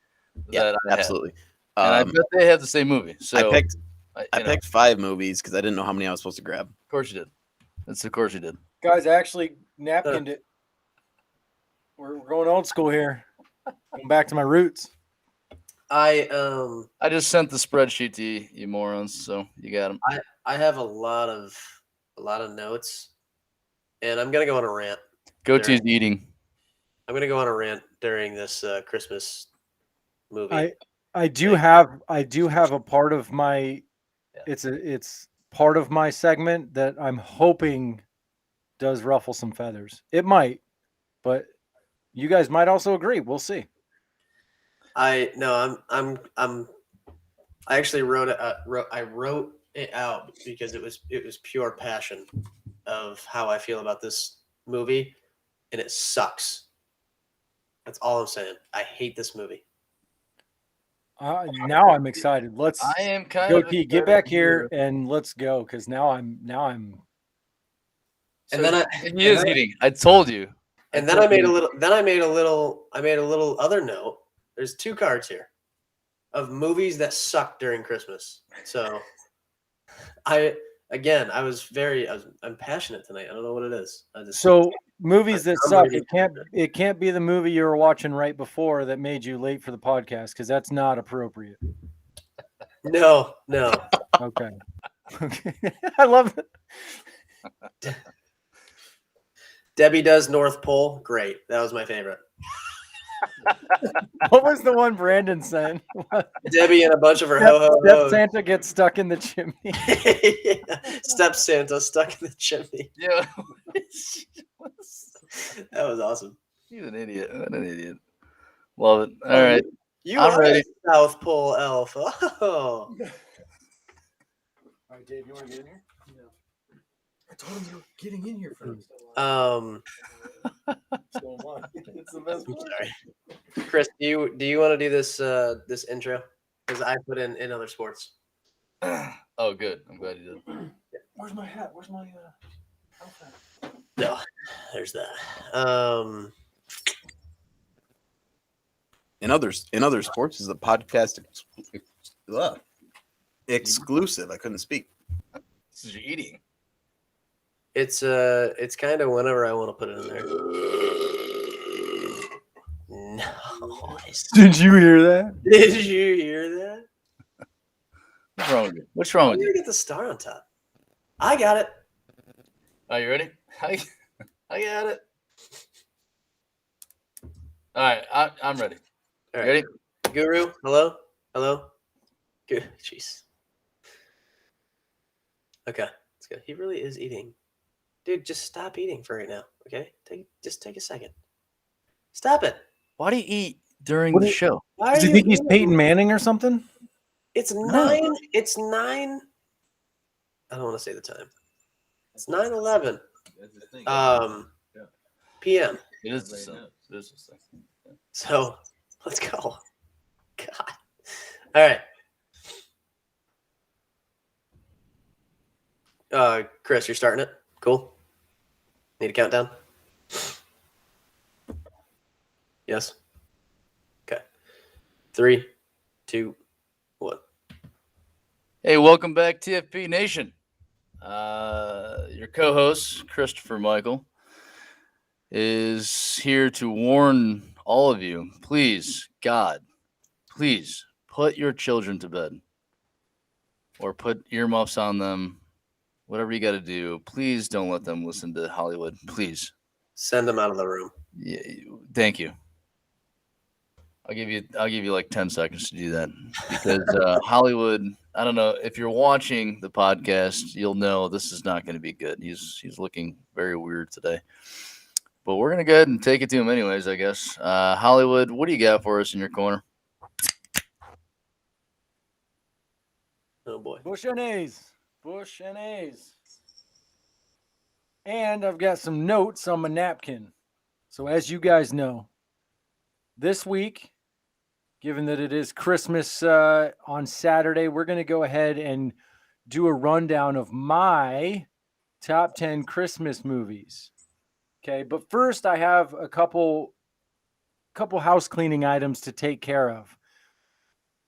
Yeah, that I have. absolutely. And I bet they have the same movie. So I picked 5 movies because I didn't know how many I was supposed to grab. Of course you did. Of course you did. Guys, I actually napkined it. We're going old school here. Going back to my roots. I just sent the spreadsheet to you, you morons. So you got them. I have a lot of notes, and I'm gonna go on a rant. Goatee's eating. I'm gonna go on a rant during this Christmas movie. I do have a part of my it's part of my segment that I'm hoping does ruffle some feathers. It might, but you guys might also agree. We'll see. I actually wrote it out because it was pure passion of how I feel about this movie, and it sucks. That's all I'm saying. I hate this movie. Now I'm excited. Let's I am kind Goatee, of get back here and let's go because now I'm And then he is eating. I told you. And then I made a little other note. There's 2 cards here of movies that suck during Christmas. So I'm passionate tonight. I don't know what it is. So movies that I'm suck, ready. it can't be the movie you were watching right before that made you late for the podcast because that's not appropriate. No. Okay. Okay. I love it. Debbie Does North Pole. Great. That was my favorite. What was the one Brandon saying? Debbie and a bunch of her Step ho-ho-hos. Santa gets stuck in the chimney. Step Santa stuck in the chimney. Yeah. That was awesome. He's an idiot. What an idiot. Love it. All Oh, right. You I'm are ready. a South Pole elf. Oh. All right, Dave, you want to get in here? No. I told him you were getting in here first. It's the best I'm part. sorry. Chris, do you want to do this intro? Because I put in other sports. Oh, good. I'm glad you did. Where's my hat? Where's my outfit? No, there's that. In other sports is the podcast exclusive. I couldn't speak. This is your eating. It's kind of whenever I want to put it in there. Nice. Did you hear that? Did you hear that? What's wrong with you? What's wrong Why with did you? you get the star on top? I got it. Are you ready? I got it. All right. I'm ready. All right. Ready? Guru, hello? Good. Jeez. Okay, let's go. He really is eating. Dude, just stop eating for right now, okay? Just take a second. Stop it. Why do you eat during What the do you- show? Why Does are he you think he's eating? Peyton Manning or something? It's No. 9. It's 9. I don't want to say the time. It's 9:11 p.m. It is the same. It is the same. So let's go. God. All right. Chris, you're starting it. Cool. Need a countdown? Yes. Okay. 3, 2, 1. Hey, welcome back, TFP Nation. Your co-host, Christopher Michael, is here to warn all of you, please, God, please put your children to bed or put earmuffs on them, whatever you got to do. Please don't let them listen to Hollywood. Please. Send them out of the room. Yeah, thank you. I'll give you like 10 seconds to do that because Hollywood. I don't know if you're watching the podcast, you'll know this is not going to be good. He's looking very weird today, but we're gonna go ahead and take it to him anyways, I guess. Hollywood, what do you got for us in your corner? Oh boy. Bush and A's. Bush and A's. And I've got some notes on my napkin. So as you guys know, this week, given that it is Christmas on Saturday, we're going to go ahead and do a rundown of my top 10 Christmas movies. Okay, but first I have a couple house cleaning items to take care of.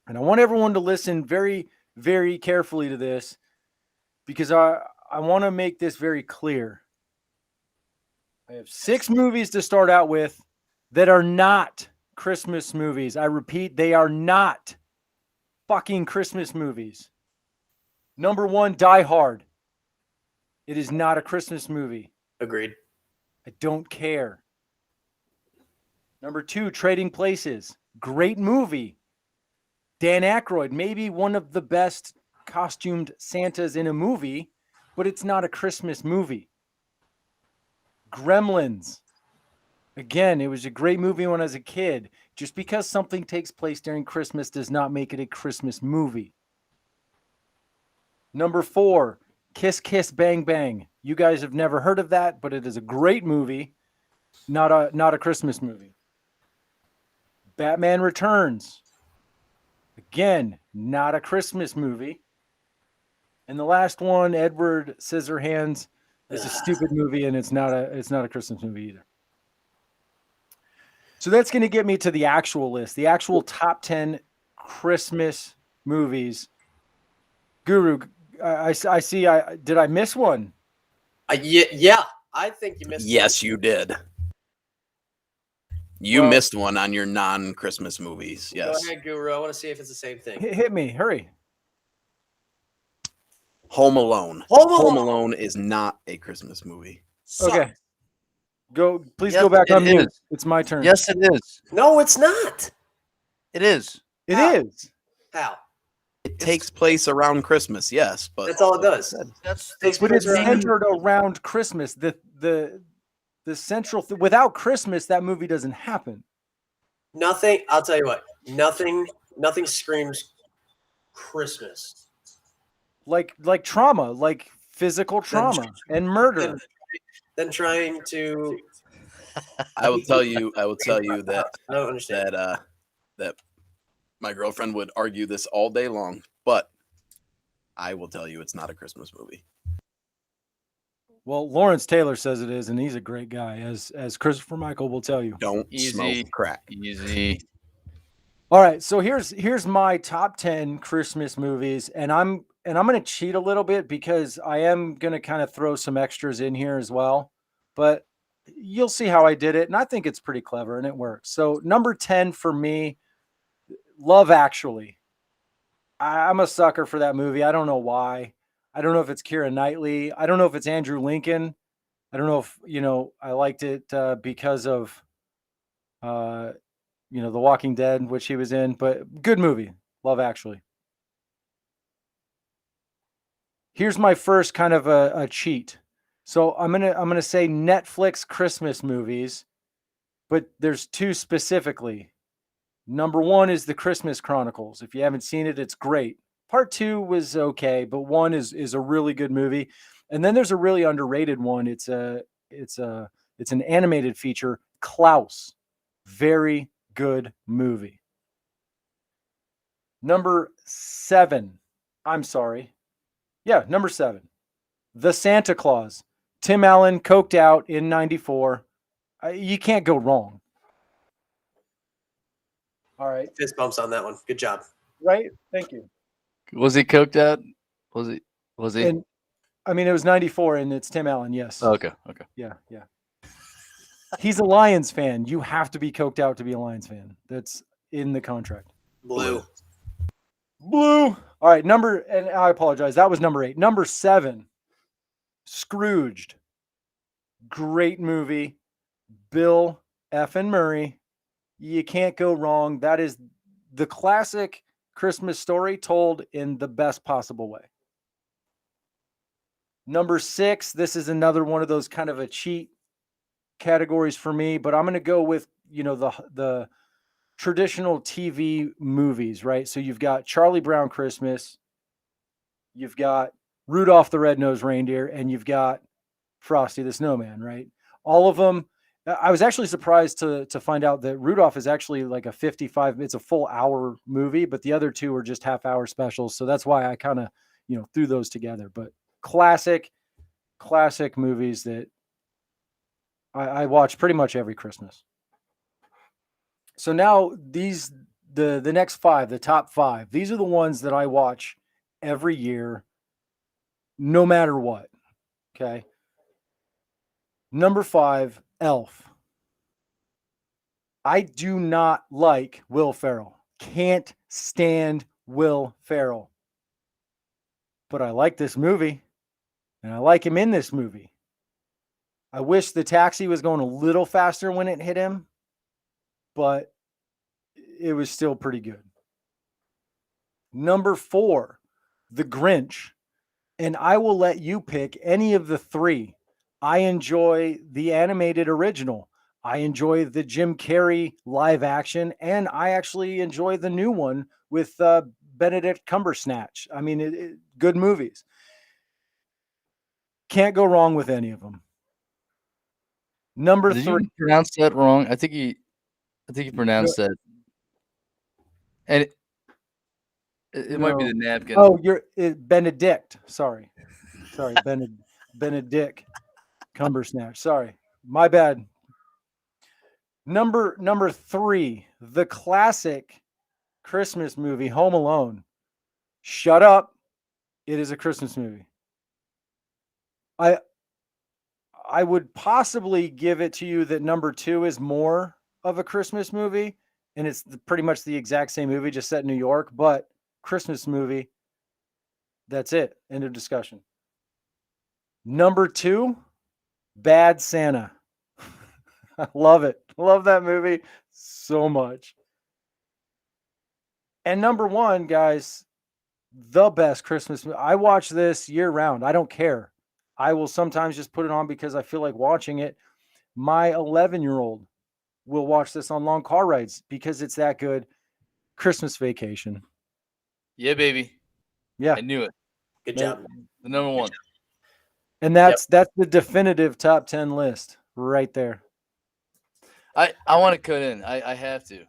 And I want everyone to listen very, very carefully to this because I want to make this very clear. I have 6 movies to start out with that are not Christmas movies. I repeat, they are not fucking Christmas movies. Number 1, Die Hard. It is not a Christmas movie. Agreed. I don't care. Number 2, Trading Places. Great movie. Dan Aykroyd, maybe one of the best costumed Santas in a movie, but it's not a Christmas movie. Gremlins. Again, it was a great movie when I was a kid. Just because something takes place during Christmas does not make it a Christmas movie. Number 4, Kiss Kiss Bang Bang. You guys have never heard of that, but it is a great movie, not a Christmas movie. Batman Returns. Again, not a Christmas movie. And the last one, Edward Scissorhands, is a stupid movie, and it's not a Christmas movie either. So that's going to get me to the actual list, the actual top 10 Christmas movies. Guru, I see. Did I miss one? Yeah, I think you missed. Yes, you did. You missed one on your non-Christmas movies. Yes. Go ahead, Guru. I want to see if it's the same thing. Hit me. Hurry. Home Alone. Home Alone is not a Christmas movie. Okay. Please Yes, go back it on mute. is. It's my turn. Yes, it is. No, it's not. It is. It is. How? It takes place around Christmas, yes, but That's all it does. That's But it's centered around Christmas. The central without Christmas, that movie doesn't happen. Nothing. I'll tell you what. Nothing screams Christmas. Like trauma, like physical trauma and murder. Than trying to. I will tell you that I don't understand. that my girlfriend would argue this all day long, but I will tell you it's not a Christmas movie. Well, Lawrence Taylor says it is, and he's a great guy, as Christopher Michael will tell you. Don't smoke crack. Easy. All right, so here's my top 10 Christmas movies, and I'm going to cheat a little bit because I am going to kind of throw some extras in here as well, but you'll see how I did it, and I think it's pretty clever, and it works. So number 10 for me, Love Actually. I'm a sucker for that movie. I don't know why. I don't know if it's Keira Knightley. I don't know if it's Andrew Lincoln. I don't know if, I liked it because of, The Walking Dead, which he was in, but good movie. Love Actually. Here's my first kind of a cheat. So I'm gonna say Netflix Christmas movies, but there's 2 specifically. Number 1 is The Christmas Chronicles. If you haven't seen it, it's great. Part 2 was okay, but 1 is a really good movie. And then there's a really underrated one. It's an animated feature, Klaus. Very good movie. Number 7. I'm sorry. Yeah, number 7. The Santa Claus. Tim Allen, coked out in 94. You can't go wrong. All right. Fist bumps on that one. Good job. Right? Thank you. Was he coked out? Was he? And I mean, it was 94 and it's Tim Allen. Yes. Okay. Yeah. He's a Lions fan. You have to be coked out to be a Lions fan. That's in the contract. Blue. All right. And I apologize. That was number 8. Number 7, Scrooged. Great movie. Bill F. and Murray. You can't go wrong. That is the classic Christmas story told in the best possible way. Number 6, this is another one of those kind of a cheat categories for me, but I'm going to go with, the traditional TV movies, right? So you've got Charlie Brown Christmas, you've got Rudolph the Red-Nosed Reindeer, and you've got Frosty the Snowman, right? All of them. I was actually surprised to find out that Rudolph is actually like a 55, it's a full hour movie, but the other two are just half hour specials. So that's why I kind of, threw those together. But classic movies that I watch pretty much every Christmas. So now the next 5, the top 5, these are the ones that I watch every year, no matter what. Okay. Number 5, Elf. I do not like Will Ferrell. Can't stand Will Ferrell. But I like this movie, and I like him in this movie. I wish the taxi was going a little faster when it hit him, but it was still pretty good. Number 4, The Grinch. And I will let you pick any of the 3. I enjoy the animated original. I enjoy the Jim Carrey live action, and I actually enjoy the new one with Benedict Cumberbatch. I mean, good movies. Can't go wrong with any of them. Number Did 3. you pronounce that wrong? I think you pronounced that. And it might be the napkin. Oh, Benedict. Sorry, Benedict Cumberbatch. Sorry, my bad. Number 3, the classic Christmas movie, Home Alone. Shut up. It is a Christmas movie. I would possibly give it to you that number 2 is more of a Christmas movie, and it's pretty much the exact same movie, just set in New York, but Christmas movie. That's it. End of discussion. Number 2, Bad Santa. I love it. Love that movie so much. And number 1, guys, the best Christmas movie. I watch this year round. I don't care. I will sometimes just put it on because I feel like watching it. My 11-year-old will watch this on long car rides because it's that good. Christmas Vacation. Yeah, baby. Yeah. I knew it. Good job. The number 1. And that's the definitive top 10 list right there. I want to cut in. I have to.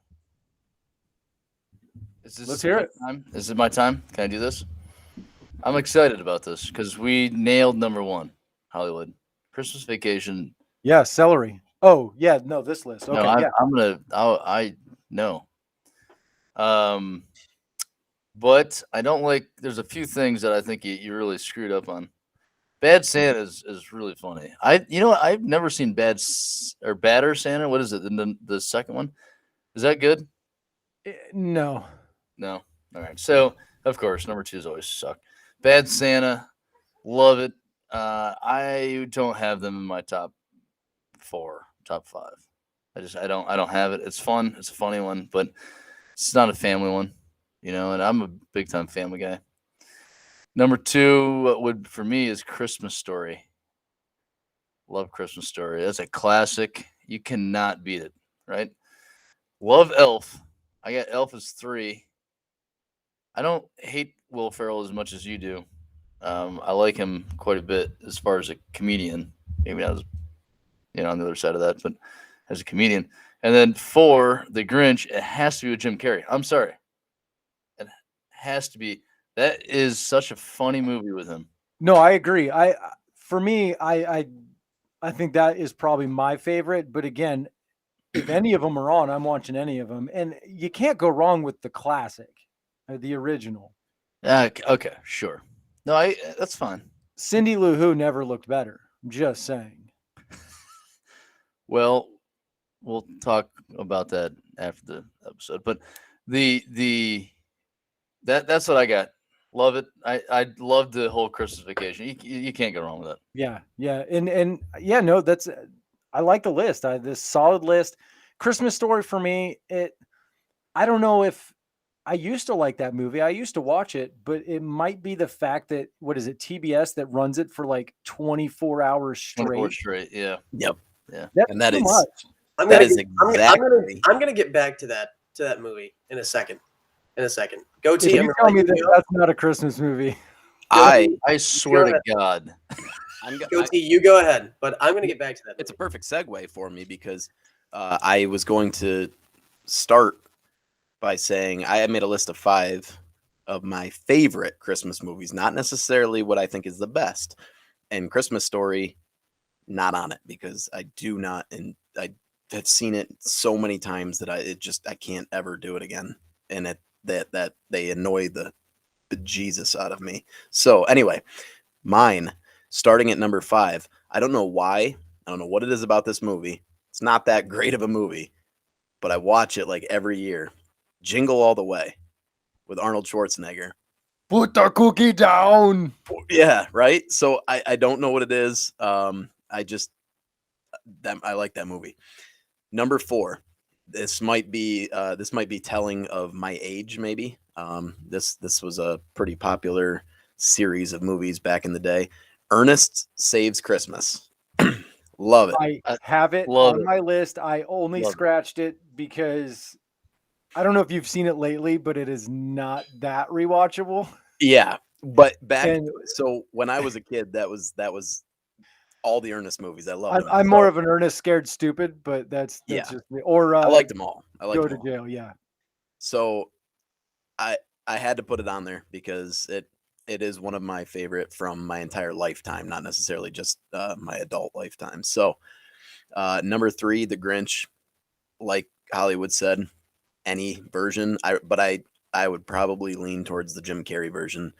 Let's hear it. Time? Is it my time? Can I do this? I'm excited about this because we nailed number 1, Hollywood. Christmas Vacation. Yeah, celery. Oh, yeah, no, this list. Okay, No, yeah. I know. But I don't like. There's a few things that I think you really screwed up on. Bad Santa is really funny. I've never seen Badder Santa. What is it? The second one, is that good? No. No. All right. So of course, number 2 is always suck. Bad Santa, love it. I don't have them in my top 4, top 5. I don't have it. It's fun. It's a funny one, but it's not a family one, and I'm a big time family guy. Number 2 for me is Christmas Story. Love Christmas Story. That's a classic. You cannot beat it, right? Love Elf. I got Elf as 3. I don't hate Will Ferrell as much as you do. I like him quite a bit as far as a comedian. Maybe not as, on the other side of that, but as a comedian. And then 4, The Grinch. It has to be with Jim Carrey. I'm sorry. It has to be. That is such a funny movie with him. No, I agree. For me, I think that is probably my favorite. But again, if any of them are on, I'm watching any of them. And you can't go wrong with the classic, the original. Okay, sure. No, that's fine. Cindy Lou Who never looked better. I'm just saying. Well, we'll talk about that after the episode. But that's what I got. Love it. I love the whole Christmas Vacation. You can't go wrong with that. Yeah, and yeah, no, that's I like the list. This solid list. Christmas Story for me, I don't know if I used to like that movie. I used to watch it, but it might be the fact that what is it, TBS that runs it for like 24 hours 24 straight. straight. Yeah. Yep. That's And that too is much. I'm that gonna is get, exactly. I'm gonna get back to that movie in a second. Go If T. I'm you gonna tell let me you that go. that's not a Christmas movie. I I swear to ahead. God. Go T. You go ahead, but I'm gonna get back to that. It's a movie. perfect segue for me because I was going to start by saying I made a list of 5 of my favorite Christmas movies, not necessarily what I think is the best. And Christmas Story, not on it because I do not, and I have seen it so many times that I can't ever do it again, and that they annoy the bejesus out of me. So anyway, mine starting at number 5. I don't know why. I don't know what it is about this movie. It's not that great of a movie, but I watch it like every year. Jingle All the Way with Arnold Schwarzenegger. Put the cookie down. Yeah, right. So I don't know what it is. I like that movie. Number 4. This might be telling of my age, maybe. This was a pretty popular series of movies back in the day. Ernest Saves Christmas. Love it. I have it love on it. my list. I only Love it. scratched it because I don't know if you've seen it lately, but it is not that rewatchable. Yeah, but back And so when I was a kid, that was all the Ernest movies. I loved them. I'm more of an Ernest Scared Stupid, but that's Yeah. just me. Or I liked them all. I liked Go them to all. Jail. Yeah. So I had to put it on there because it is one of my favorite from my entire lifetime, not necessarily just my adult lifetime. So number 3, The Grinch, like Hollywood said, any version. I would probably lean towards the Jim Carrey version.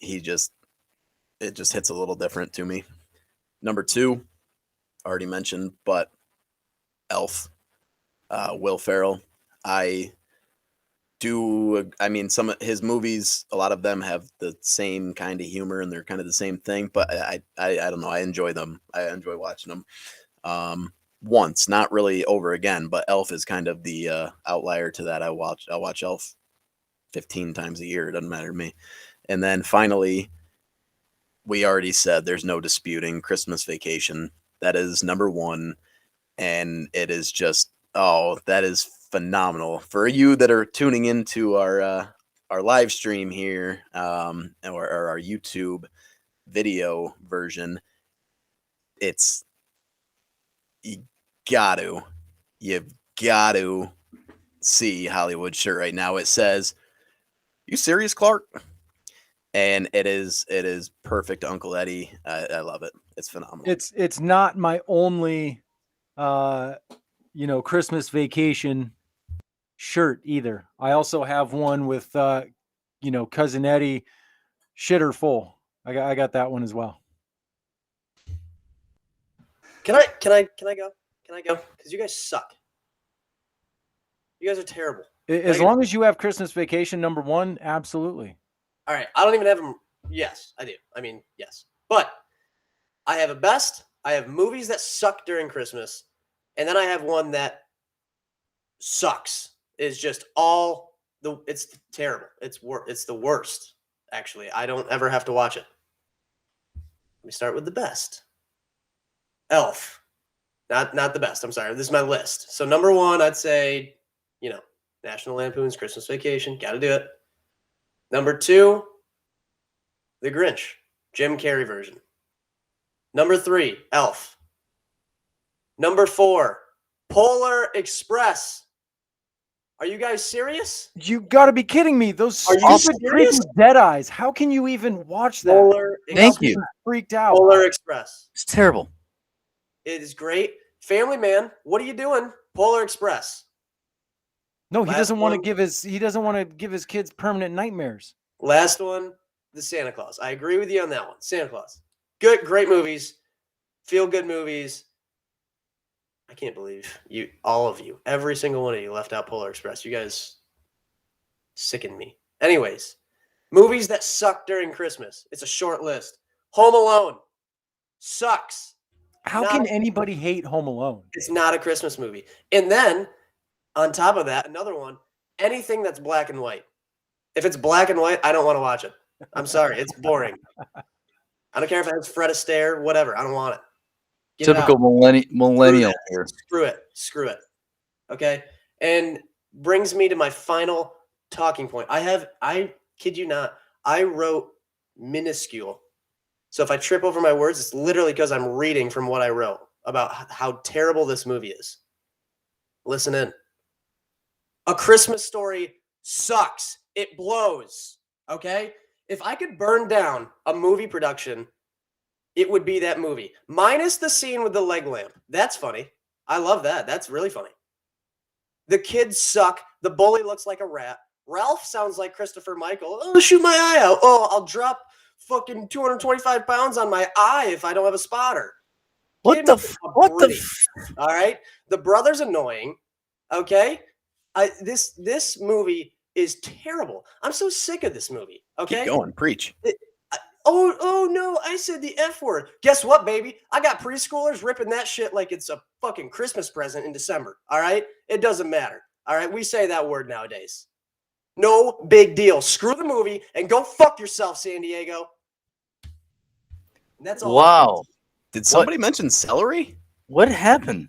It just hits a little different to me. Number 2, already mentioned, but Elf, Will Ferrell. I mean, some of his movies, a lot of them have the same kind of humor and they're kind of the same thing, but I don't know. I enjoy them. I enjoy watching them. Once, not really over again, but Elf is kind of the outlier to that. I'll watch Elf 15 times a year. It doesn't matter to me. And then finally, we already said there's no disputing Christmas Vacation. That is number 1. And it is just, that is phenomenal. For you that are tuning into our live stream here, or our YouTube video version, you've got to see Hollywood shirt right now. It says, "You serious, Clark?" And it is perfect, Uncle Eddie. I love it. It's phenomenal. It's not my only Christmas Vacation shirt either. I also have one with Cousin Eddie, Shitter Full. I got that one as well. Can I go? Can I go? Because you guys suck. You guys are terrible. As long as you have Christmas Vacation number 1, absolutely. All right. I don't even have them. Yes, I do. I mean, yes. But I have a best. I have movies that suck during Christmas. And then I have one that sucks. It's just it's terrible. It's the worst, actually. I don't ever have to watch it. Let me start with the best. Elf. Not the best. I'm sorry. This is my list. So number 1, I'd say, National Lampoon's Christmas Vacation. Got to do it. Number 2, The Grinch, Jim Carrey version. Number 3, Elf. Number 4, Polar Express. Are you guys serious? You got to be kidding me. Those Are you stupid serious? freaking dead eyes. How can you even watch that? Polar Thank Express. you. Freaked out. Polar Express. It's terrible. It is great. Family Man, what are you doing? Polar Express. No, he Last doesn't want to one. give his kids permanent nightmares. Last one, the Santa Claus. I agree with you on that one. Santa Claus. Good, great movies. Feel good movies. I can't believe all of you, every single one of you left out Polar Express. You guys sicken me. Anyways, movies that suck during Christmas. It's a short list. Home Alone sucks. How Not can a- anybody hate Home Alone? It's not a Christmas movie. And then on top of that, another one, anything that's black and white. If it's black and white, I don't want to watch it. I'm sorry. It's boring. I don't care if it has Fred Astaire, whatever. I don't want it. Get it out. Typical millennial here. Screw it. Okay. And brings me to my final talking point. I kid you not, I wrote minuscule. So if I trip over my words, it's literally because I'm reading from what I wrote about how terrible this movie is. Listen in. A Christmas Story sucks. It blows. Okay? If I could burn down a movie production, it would be that movie. Minus the scene with the leg lamp. That's funny. I love that. That's really funny. The kids suck. The bully looks like a rat. Ralph sounds like Christopher Michael. Oh, shoot my eye out. Oh, I'll drop fucking 225 pounds on my eye if I don't have a spotter. What the All right? The brother's annoying. Okay? This movie is terrible. I'm so sick of this movie. Okay? Keep going, preach. Oh no, I said the F word. Guess what, baby? I got preschoolers ripping that shit like it's a fucking Christmas present in December. All right? It doesn't matter. All right? We say that word nowadays. No big deal. Screw the movie and go fuck yourself, San Diego. And that's all. Wow. Did somebody mention celery? What happened?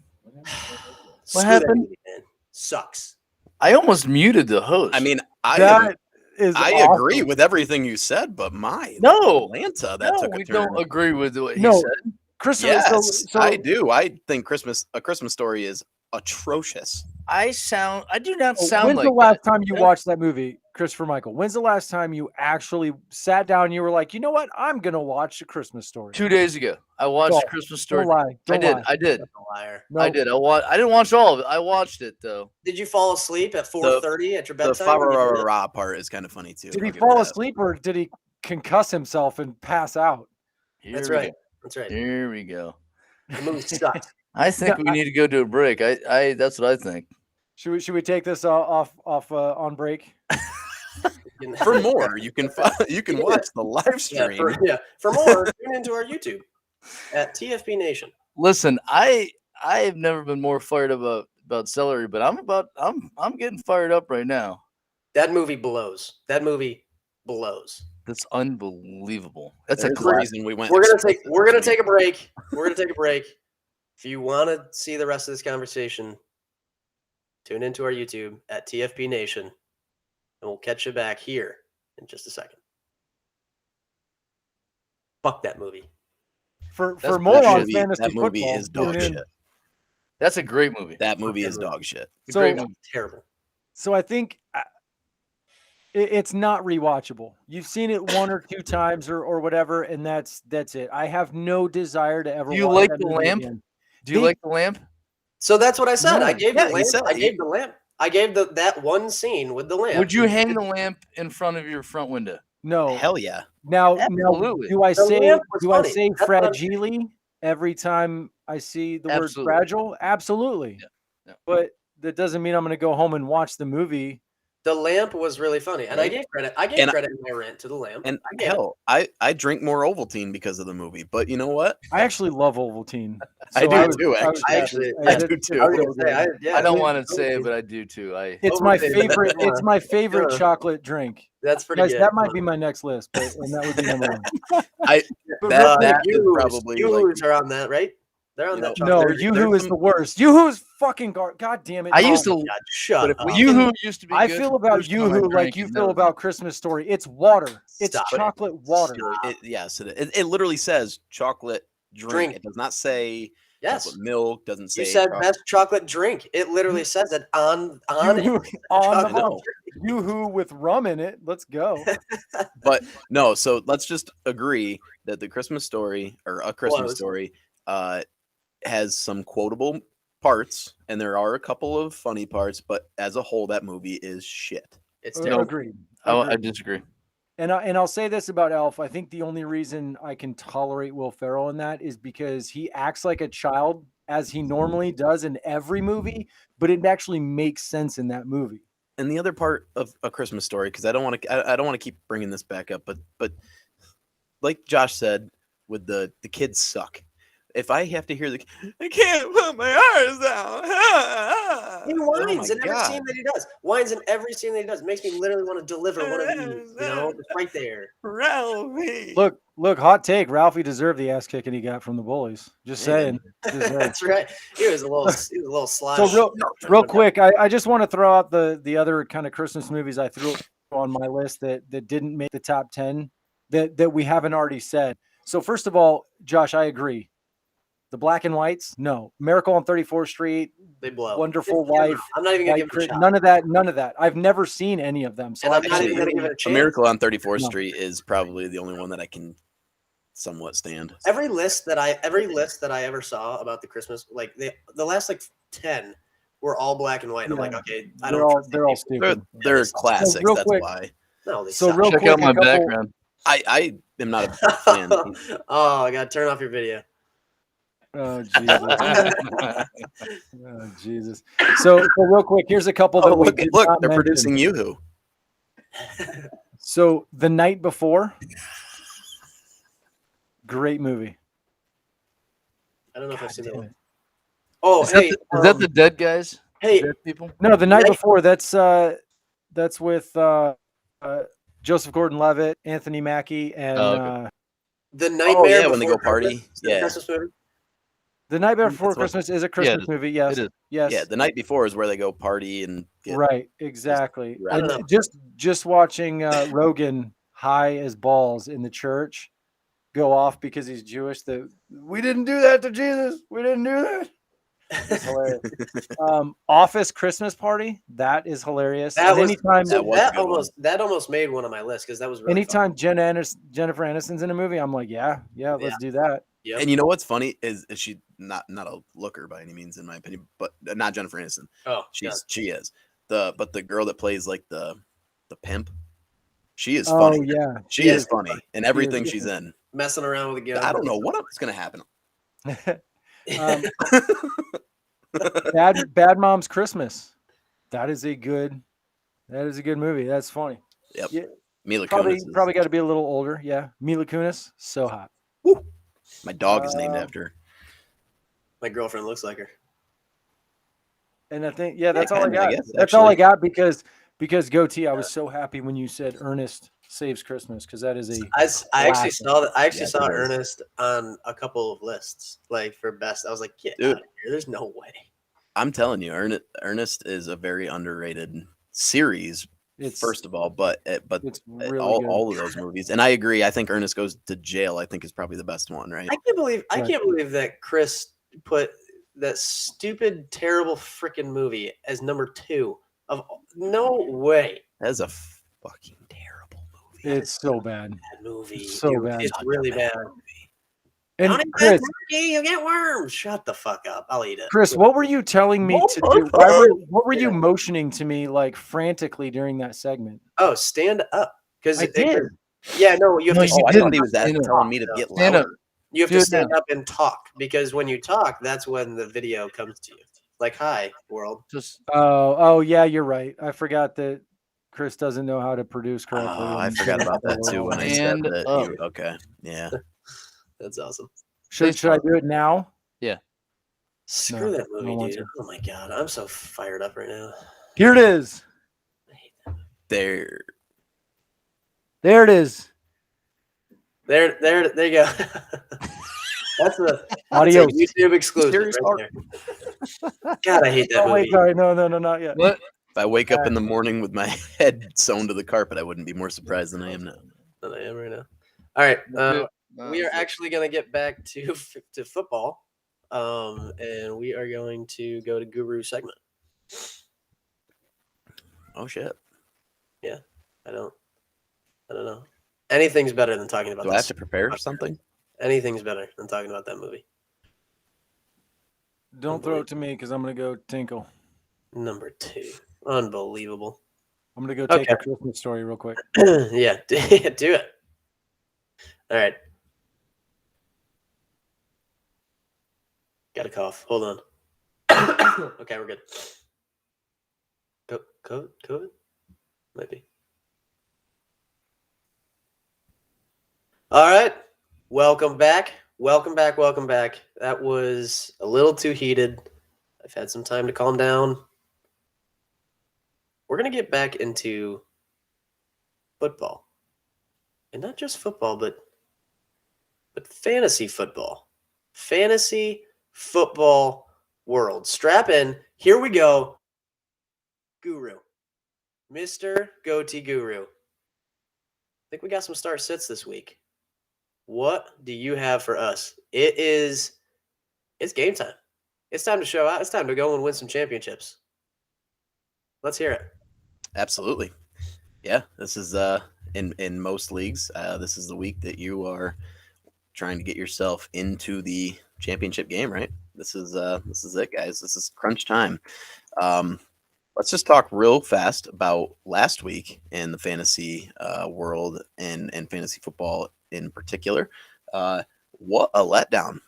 Screw that happened? movie, man. Sucks. I almost muted the host. I mean, I That is agree awesome. with everything you said, but No. Atlanta, that took a we turn. don't agree with what he No. said. Christmas. Yes, so I do. I think A Christmas Story is atrocious. I do not sound when's like the last that. time you watched that movie, Christopher Michael? When's the last time you actually sat down and you were like, you know what? I'm going to watch A Christmas Story. 2 days ago, I watched Don't- Christmas Story. Don't lie. Don't lie. I did. That's a liar. No. I did. I didn't watch all of it. I watched it though. Did you fall asleep at 4:30 at your The bedtime? when you did it? fa-ra-ra-ra part is kind of funny too. Did he I'll give fall it that. asleep or did he concuss himself and pass out? That's Here we right. go. That's right. Here we go. The movie sucked. I think we need to go to a break. I that's what I think. Should we take this off on break? For more, you can watch the live stream. For more, tune into our YouTube at TFP Nation. Listen, I have never been more fired up about celery, but I'm getting fired up right now. That movie blows. That movie blows. That's unbelievable. That's There's a the class. reason we went. We're gonna take a break. We're gonna take a break. If you want to see the rest of this conversation, tune into our YouTube at TFP Nation, and we'll catch you back here in just a second. Fuck that movie. For That's more on bullshit. fantasy That movie football, is dog tune in. shit. That's a great movie. That movie that is movie. dog shit. So- Great movie. Terrible. So I think it's not rewatchable. You've seen it one or two times or whatever, and that's it. I have no desire to ever. Do you watch like that the movie lamp? again. Do you They- like the lamp? So that's what I said. No. I gave Yeah, the he lamp. said- I gave the lamp. I gave that one scene with the lamp. Would you hang the lamp in front of your front window? No. Hell yeah. Now, Absolutely. do I The say lamp was funny. say That's what I'm- fragile every time I see the word Absolutely. fragile? Absolutely. Yeah. But that doesn't mean I'm going to go home and watch the movie. The lamp was really funny, and I Right. gave credit. I gave And credit in my rant to the lamp. And I get it. hell, I drink more Ovaltine because of the movie. But you know what? I actually love Ovaltine. I So do was- too, was actually. I happy. actually- I did- do too. I was so gonna say, good. I don't yeah, want to say it, but I do too. It's my Ovaltine. favorite. It's my favorite Yeah. chocolate drink. That's pretty Guys, good. that might be my next list, and that would be number one. But that is Yoo-hoos- probably, Yoo-hoos are on that, right? They're on You that. know, No, chocolate. Yoo-hoo is the worst. Yoo-hoo is fucking God damn it. I used no. to. God, shut But if up. we Yoo-hoo used to be. I good feel the about first time I Yoo-hoo like drank you it, feel that was about Christmas Story. It's water. It's Stop it. chocolate water. Yes, it literally says chocolate drink. Drink. It does not say Yes. chocolate milk. Doesn't say You said chocolate- best chocolate drink. It literally says it on it. Yoo-hoo on the Chocolate hump. Yoo-hoo with rum in it. Let's go. But no, so let's just agree that the Christmas Story or A Christmas Close. Story has some quotable parts, and there are a couple of funny parts, but as a whole, that movie is shit. It's No, terrible. agreed. Oh, I Agreed. disagree. And I'll say this about Elf. I think the only reason I can tolerate Will Ferrell in that is because he acts like a child as he normally does in every movie, but it actually makes sense in that movie. And the other part of A Christmas Story, because I don't want to keep bringing this back up, but like Josh said, with the kids suck. if I have to hear I can't put my arms down. He Oh whines my in every God. scene that he does. Whines in every scene that he does. Makes me literally want to deliver one of these. It's right there. Ralphie. Look, hot take. Ralphie deserved the ass kicking he got from the bullies. Just Hey, saying. man. Just saying. That's right. He was a little sly. So real quick, I just want to throw out the other kind of Christmas movies I threw on my list that didn't make the top 10 that we haven't already said. So first of all, Josh, I agree. The black and whites, no. Miracle on 34th Street, They blow. Wonderful It's terrible. Life, I'm not even gonna White give it a shot. None of that. I've never seen any of them. So And I I'm not can't even gonna really- give it a A chance. Miracle on 34th No. Street is probably the only one that I can somewhat stand. Every list that I ever saw about the Christmas, like the last 10 were all black and white. And I'm like, Yeah. okay, I They're don't. all trust these they're all people. They're, stupid. they're So classics. real That's quick- why. No, they So suck. real Check quick, out my a couple- background. I am not a fan. Oh, I gotta turn off your video. Oh Jesus! Oh Jesus! So real quick, here's a couple that Oh, we look, did look not they're mention. producing Yoo-Hoo. So The Night Before, great movie. I don't know if I've God seen that damn one. it. Oh, Is hey, that the dead guys? hey, Dead people? No, The Night Night- Before. That's with Joseph Gordon-Levitt, Anthony Mackie, and Oh, okay. the Nightmare Oh yeah, when they Before go party. Christmas? Is it a Yeah, Christmas movie? The Night Before That's what- Christmas is a Christmas is. movie. Yes, It is. yes, yeah. The night before is where they go party and get. right, exactly. I don't And know. just watching Rogan high as balls in the church go off because he's Jewish. That we didn't do that to Jesus. We didn't do that. It's hilarious. Office Christmas Party, that is hilarious. That And was anytime That was a good that almost made one of my lists because that was really anytime Jennifer Aniston's in a movie, I'm like, yeah, let's do that. Fun. Yep. And you know what's funny is she not a looker by any means in my opinion, but not Jennifer Aniston. Oh, She is but the girl that plays like the pimp, she is Oh funny. yeah, She is funny in everything is. she's in. messing around with a gun. I don't know what else is gonna happen. Bad Mom's Christmas. That is a good movie. That's funny. Yep. Yeah, Mila probably Kunis. got to be a little older. Yeah, Mila Kunis, so hot. My dog is named Uh, after her. My girlfriend looks like her. And I think that's all I kinda, I got. guess, That's all I actually. got because goatee. I was so happy when you said Ernest Saves Christmas because that is a I actually classic. saw that. I actually Yes, saw it is. Ernest on a couple of lists, like for best. I was like, get Dude. out of here. There's no way. I'm telling you, Ernest is a very underrated series. It's First of all, but it's really all, good. all of those movies, and I agree. I think Ernest Goes to Jail. I think is probably the best one, right? I Right. can't believe that Chris put that stupid, terrible freaking movie as number 2 of no way. That's a fucking terrible movie. It's so bad. That movie. It's so bad. It's really bad. And Don't eat that Chris, turkey, you get worms. Shut the fuck up. I'll eat it. Chris, what were you telling me to do? What were you motioning to me like frantically during that segment? Oh, stand up. Because I did. Yeah, no, you have No, to you Oh, I stand thought up. he was Stand up. telling me to get Stand up. louder. You have Do to it stand now. up and talk because when you talk, that's when the video comes to you. Like, hi, world. Just Oh yeah, you're right. I forgot that Chris doesn't know how to produce correctly. Oh, I and- forgot about that too when I said Stand that. up. Okay, yeah. That's awesome. Should I do it now? Screw No, that I don't movie, want dude. to. Oh my god, I'm so fired up right now. Here it is. There. There it is. There you go. that's a Adios. YouTube exclusive Serious right there. God, I hate that Oh wait, movie. sorry. No, not yet. what? If I wake up in the morning with my head sewn to the carpet, I wouldn't be more surprised than I am now. That I am right now. All right, we are actually. actually going to get back to football, and we are going to go to Guru segment. Oh shit! I don't know. Anything's better than talking about Do I have this. to prepare something? Anything's better than talking about that movie. Don't throw it to me because I'm gonna go tinkle. Number 2, unbelievable. I'm gonna go take Okay. a Christmas story real quick. Yeah, do it. All right. Got a cough. Hold on. Okay, we're good. COVID? Might be. All right. Welcome back. Welcome back. Welcome back. That was a little too heated. I've had some time to calm down. We're going to get back into football. And not just football, but fantasy football. Fantasy football world. Strap in. Here we go. Guru. Mr. Goatee Guru. I think we got some start sits this week. What do you have for us? It's game time. It's time to show out. It's time to go and win some championships. Let's hear it. Absolutely. Yeah, this is in most leagues, this is the week that you are trying to get yourself into the championship game, right? This is it, guys. This is crunch time. Let's just talk real fast about last week in the fantasy world and fantasy football in particular. What a letdown.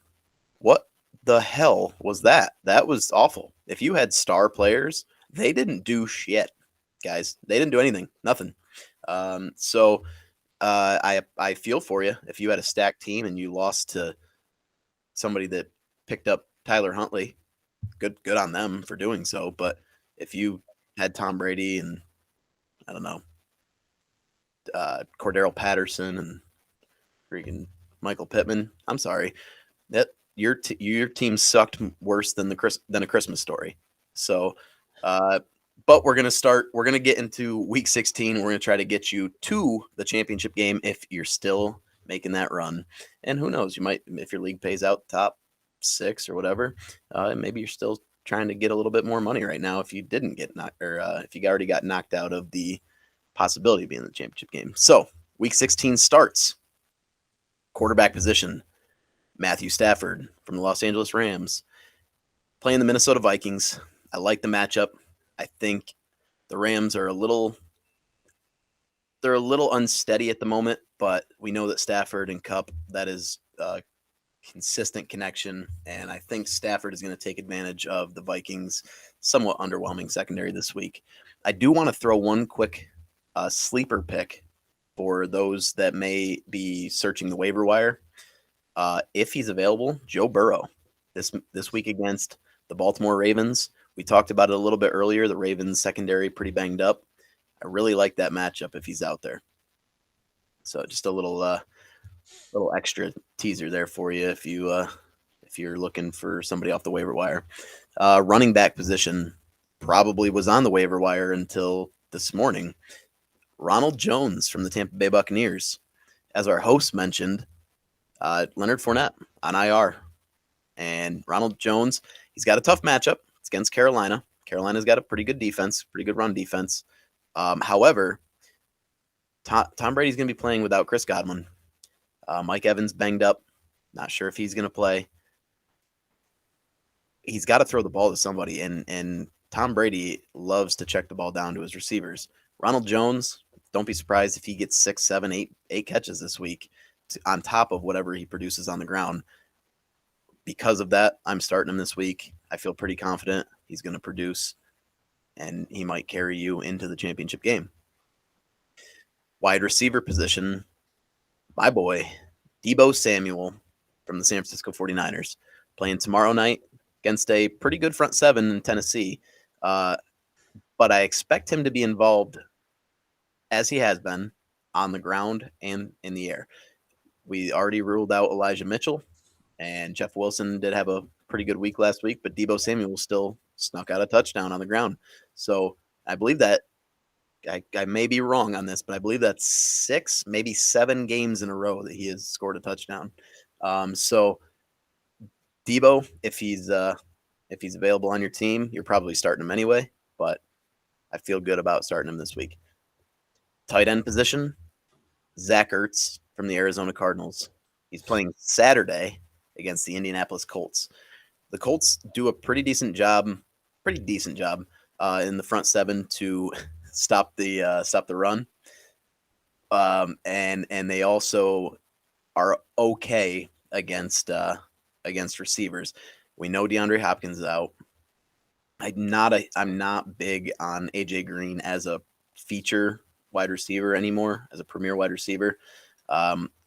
What the hell was that? That was awful. If you had star players, they didn't do shit, guys. They didn't do anything. Nothing. So I feel for you. If you had a stacked team and you lost to somebody that picked up Tyler Huntley, good on them for doing so. But if you had Tom Brady and I don't know, Cordero Patterson and freaking Michael Pittman, I'm sorry that your team sucked worse than a Christmas Story. So, but we're gonna get into week 16. We're gonna try to get you to the championship game if you're still making that run. And who knows, you might, if your league pays out top 6 or whatever, maybe you're still trying to get a little bit more money right now if you didn't get knocked, or if you already got knocked out of the possibility of being in the championship game. So week 16 starts. Quarterback position, Matthew Stafford from the Los Angeles Rams playing the Minnesota Vikings. I like the matchup. I think the Rams are a little unsteady at the moment, but we know that Stafford and Kupp, that is consistent connection, and I think Stafford is going to take advantage of the Vikings' somewhat underwhelming secondary this week. I do want to throw one quick sleeper pick for those that may be searching the waiver wire. If he's available, Joe Burrow this week against the Baltimore Ravens. We talked about it a little bit earlier. The Ravens secondary pretty banged up. I really like that matchup if he's out there. So just a little extra teaser there for you if you're looking for somebody off the waiver wire. Running back position probably was on the waiver wire until this morning. Ronald Jones from the Tampa Bay Buccaneers. As our host mentioned, Leonard Fournette on IR. And Ronald Jones, he's got a tough matchup. It's against Carolina. Carolina's got a pretty good defense, pretty good run defense. However, Tom Brady's going to be playing without Chris Godwin. Mike Evans banged up. Not sure if he's going to play. He's got to throw the ball to somebody, and Tom Brady loves to check the ball down to his receivers. Ronald Jones, don't be surprised if he gets 6, 7, 8 catches this week on top of whatever he produces on the ground. Because of that, I'm starting him this week. I feel pretty confident he's going to produce, and he might carry you into the championship game. Wide receiver position, my boy, Deebo Samuel from the San Francisco 49ers, playing tomorrow night against a pretty good front seven in Tennessee. But I expect him to be involved, as he has been, on the ground and in the air. We already ruled out Elijah Mitchell, and Jeff Wilson did have a pretty good week last week, but Deebo Samuel still snuck out a touchdown on the ground. So I believe that, I may be wrong on this, but I believe that's 6, maybe 7 games in a row that he has scored a touchdown. So Deebo, if he's available on your team, you're probably starting him anyway, but I feel good about starting him this week. Tight end position, Zach Ertz from the Arizona Cardinals. He's playing Saturday against the Indianapolis Colts. The Colts do a pretty decent job in the front seven to stop the run. And they also are okay against receivers. We know DeAndre Hopkins is out. I'm not big on AJ Green as a feature wide receiver anymore, as a premier wide receiver.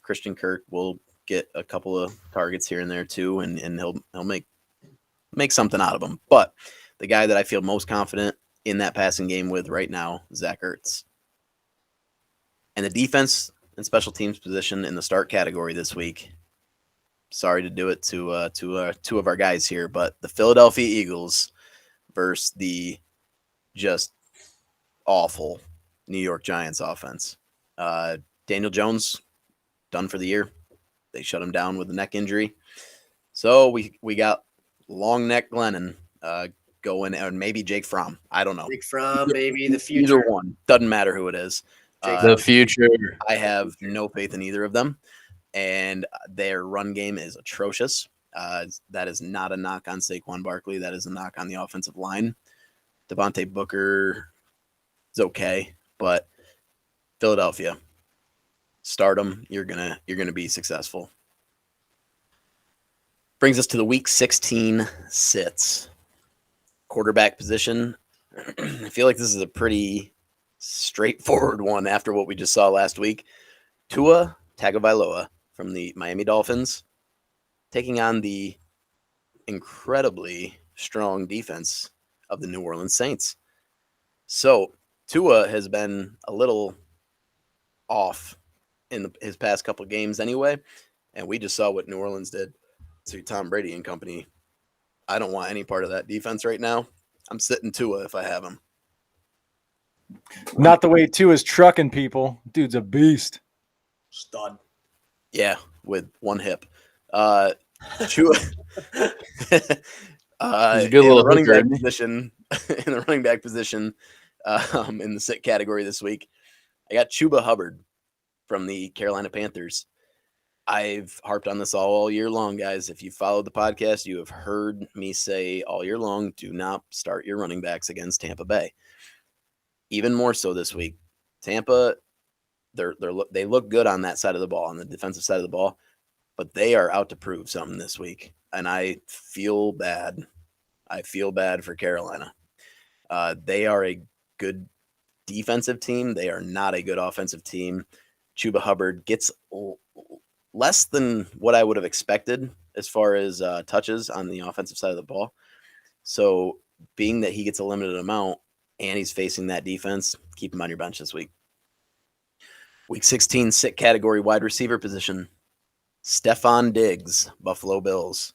Christian Kirk will get a couple of targets here and there too, and he'll make something out of them. But the guy that I feel most confident in that passing game with right now, Zach Ertz. And the defense and special teams position in the start category this week. Sorry to do it to two of our guys here, but the Philadelphia Eagles versus the just awful New York Giants offense. Daniel Jones done for the year. They shut him down with a neck injury. So we got long neck Glennon going, and maybe Jake Fromm. I don't know. Jake Fromm, baby, the Either future. one. Doesn't matter who it is. The future. I have no faith in either of them, and their run game is atrocious. That is not a knock on Saquon Barkley. That is a knock on the offensive line. Devontae Booker is okay, but Philadelphia, start them. You're gonna be successful. Brings us to the Week 16 sits. Quarterback position. I feel like this is a pretty straightforward one after what we just saw last week. Tua Tagovailoa from the Miami Dolphins taking on the incredibly strong defense of the New Orleans Saints. So Tua has been a little off in his past couple games anyway, and we just saw what New Orleans did to Tom Brady and company. I don't want any part of that defense right now. I'm sitting Tua if I have him. Not the way Tua's trucking people. Dude's a beast. Stud. Yeah, with one hip. Tua. He's a good in little the running hooker, back isn't he? position. In the running back position, in the sit category this week, I got Chuba Hubbard from the Carolina Panthers. I've harped on this all year long, guys. If you followed the podcast, you have heard me say all year long, do not start your running backs against Tampa Bay. Even more so this week. Tampa, they look good on that side of the ball, on the defensive side of the ball, but they are out to prove something this week, and I feel bad. I feel bad for Carolina. They are a good defensive team. They are not a good offensive team. Chuba Hubbard gets less than what I would have expected as far as touches on the offensive side of the ball. So being that he gets a limited amount and he's facing that defense, keep him on your bench this week. Week 16 sit category wide receiver position. Stephon Diggs, Buffalo Bills.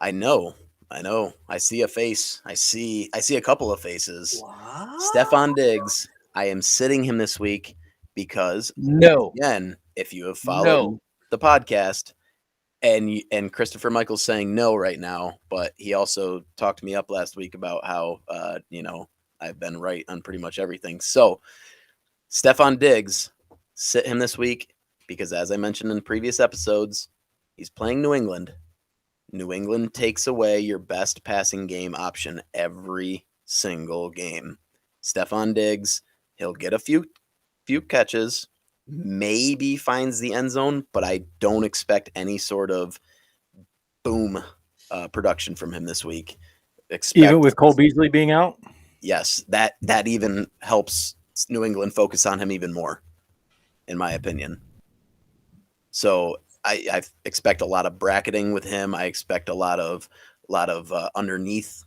I know. I see a face. I see a couple of faces. What? Stephon Diggs, I am sitting him this week because No. again, if you have followed the podcast, and Christopher Michael's saying no right now, but he also talked me up last week about how I've been right on pretty much everything. So Stephon Diggs, sit him this week because, as I mentioned in previous episodes, he's playing New England. New England takes away your best passing game option every single game. Stephon Diggs, he'll get a few catches, maybe finds the end zone, but I don't expect any sort of boom production from him this week. Even with Cole Beasley being out? Yes, that even helps New England focus on him even more, in my opinion. So I expect a lot of bracketing with him. I expect a lot of underneath,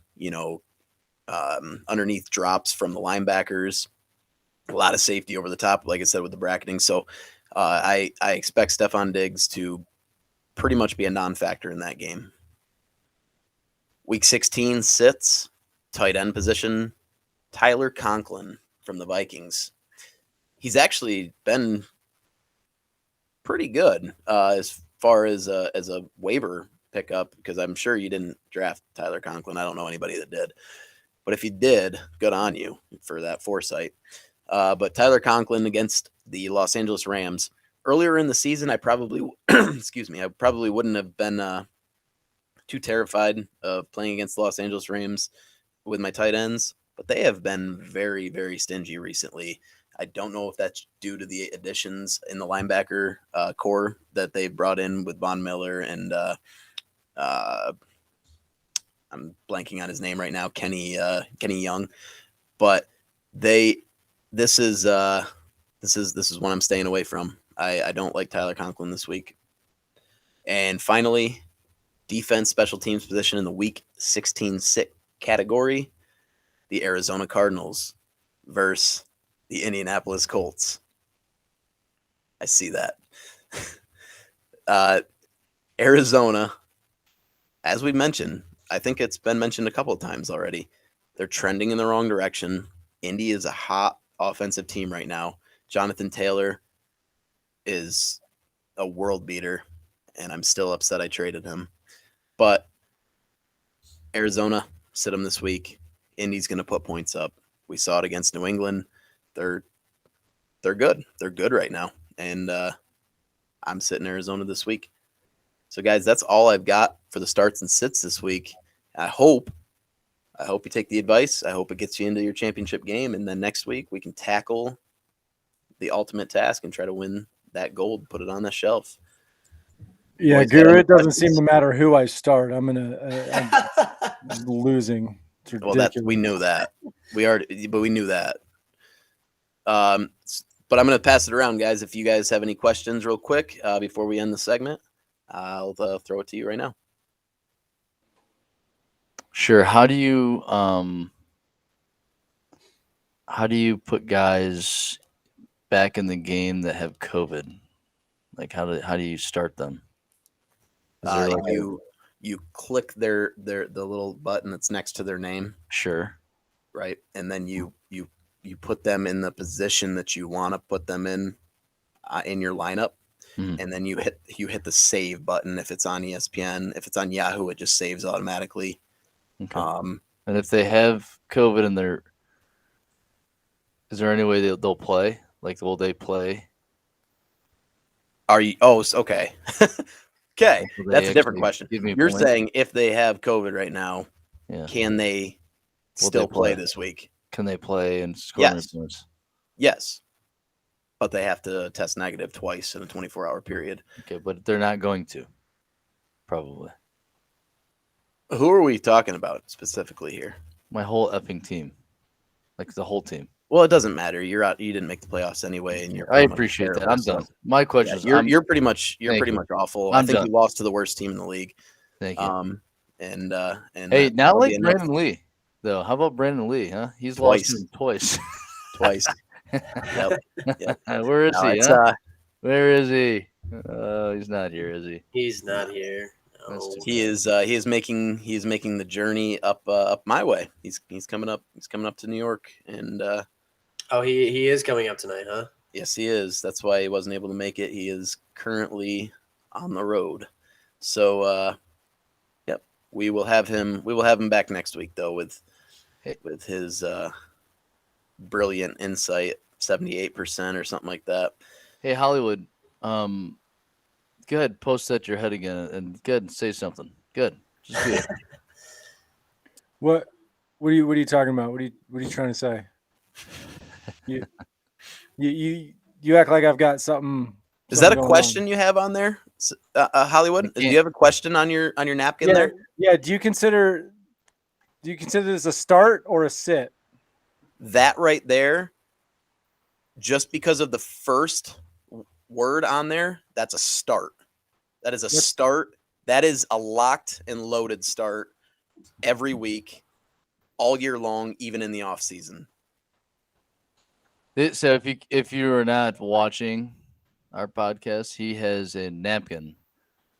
underneath drops from the linebackers. A lot of safety over the top, like I said, with the bracketing. So I expect Stephon Diggs to pretty much be a non-factor in that game. Week 16 sits, tight end position, Tyler Conklin from the Vikings. He's actually been pretty good as far as a waiver pickup, because I'm sure you didn't draft Tyler Conklin. I don't know anybody that did. But if you did, good on you for that foresight. But Tyler Conklin against the Los Angeles Rams. Earlier in the season, I probably wouldn't have been too terrified of playing against the Los Angeles Rams with my tight ends, but they have been very, very stingy recently. I don't know if that's due to the additions in the linebacker core that they brought in with Von Miller and I'm blanking on his name right now, Kenny Young, but this is one I'm staying away from. I don't like Tyler Conklin this week. And finally, defense special teams position in the Week 16 sick category, the Arizona Cardinals versus the Indianapolis Colts. I see that. Arizona, as we mentioned, I think it's been mentioned a couple of times already. They're trending in the wrong direction. Indy is a hot offensive team right now. Jonathan Taylor is a world beater, and I'm still upset I traded him. But Arizona, sit them this week. Indy's going to put points up. We saw it against New England. They're good. They're good right now, and I'm sitting Arizona this week. So, guys, that's all I've got for the starts and sits this week. I hope you take the advice. I hope it gets you into your championship game, and then next week we can tackle the ultimate task and try to win that gold, put it on the shelf. Yeah, Boys, got Guru, any it doesn't seem questions? to matter who I start. I'm losing. It's Well, ridiculous. we knew that. But we knew that. But I'm going to pass it around, guys. If you guys have any questions real quick before we end the segment, I'll throw it to you right now. Sure. How do you put guys back in the game that have COVID? Like how do you start them? Is there like You click the little button that's next to their name, sure. right? And then you put them in the position that you want to put them in your lineup. Mhm. And then you hit the save button if it's on ESPN. If it's on Yahoo, it just saves automatically. Okay. And if they have COVID and is there any way they'll play? Like, will they play? Are you? Oh, okay. Okay, Will they that's a different actually question. give me You're points? saying if they have COVID right now, Yeah. can they Will still they play play? this week? Can they play and score any Yes. points? Yes, but they have to test negative twice in a 24-hour period. Okay, but they're not going to. Probably. Who are we talking about specifically here? My whole effing team. Like the whole team. Well, it doesn't matter. You're out. You didn't make the playoffs anyway, and you're. I pretty much appreciate that. terrible, I'm so- done. My question Yeah, is you're pretty much Thank you. awful. I'm I think done. you lost to the worst team in the league. Thank you. And Hey, that- not that'll like be enough. Brandon Lee, though. How about Brandon Lee, huh? He's Twice. lost him twice. Twice. Yep. Where is No, he, it's, huh? Where is he? Oh, he's not here, is he? He's not here. That's No. too he is making the journey up my way. He's coming up to New York, and Oh, he is coming up tonight, huh? yes, he is. That's why he wasn't able to make it. He is currently on the road. So yep, we will have him back next week though with his brilliant insight, 78% or something like that. Hey, Hollywood, go ahead, post at your head again, and go ahead and say something. Good, just do it. What are you talking about? What are you trying to say? You act like I've got something. Is that a going question on. you have on there, Hollywood? Do you have a question on your napkin Yeah, there? yeah. Do you consider this a start or a sit? That right there, just because of the first word on there, that's a start. That is a start. That is a locked and loaded start every week, all year long, even in the off season. So if you are not watching our podcast, he has a napkin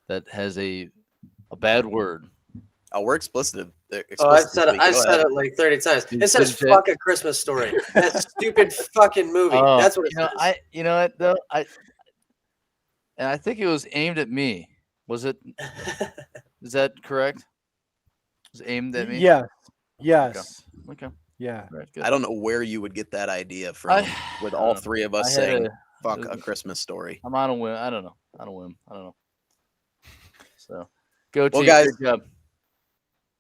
that has a bad word. Oh, we're explicit. Oh, I've this said it. week. I've Go said ahead. it like 30 times. You It says said- "fuck A Christmas Story." That stupid fucking movie. Oh, That's what it says. You know what though? I think it was aimed at me. Was it? Is that correct? It was aimed at me. Yeah. Yes. Okay. Yeah. Right, good. I don't know where you would get that idea from, with all three of us I had saying a- "fuck A Christmas Story." I'm on a whim. I don't know. I don't know. So, go Well, team. guys, Good job.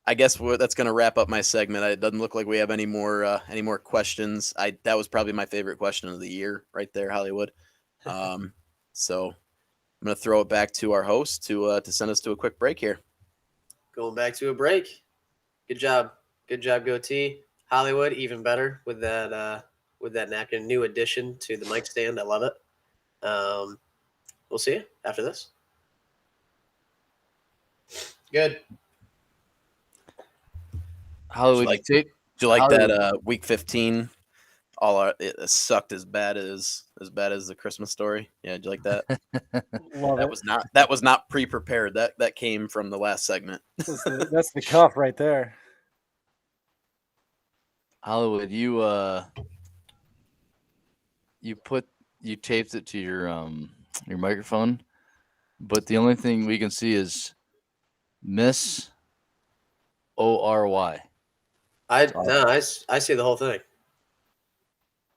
I guess that's going to wrap up my segment. It doesn't look like we have any more questions. That was probably my favorite question of the year, right there, Hollywood. So I'm going to throw it back to our host to send us to a quick break here. Going back to a break. Good job, goatee. Hollywood, even better with that napkin. New addition to the mic stand. I love it. We'll see you after this. Good. Hollywood, like- you take Do you like Hollywood. that week 15? It sucked as bad as the Christmas story. Yeah, did you like that? Love That it. was not pre-prepared. That came from the last segment. That's the cuff right there. Hollywood, you taped it to your microphone, but the only thing we can see is Miss ORY. I see the whole thing.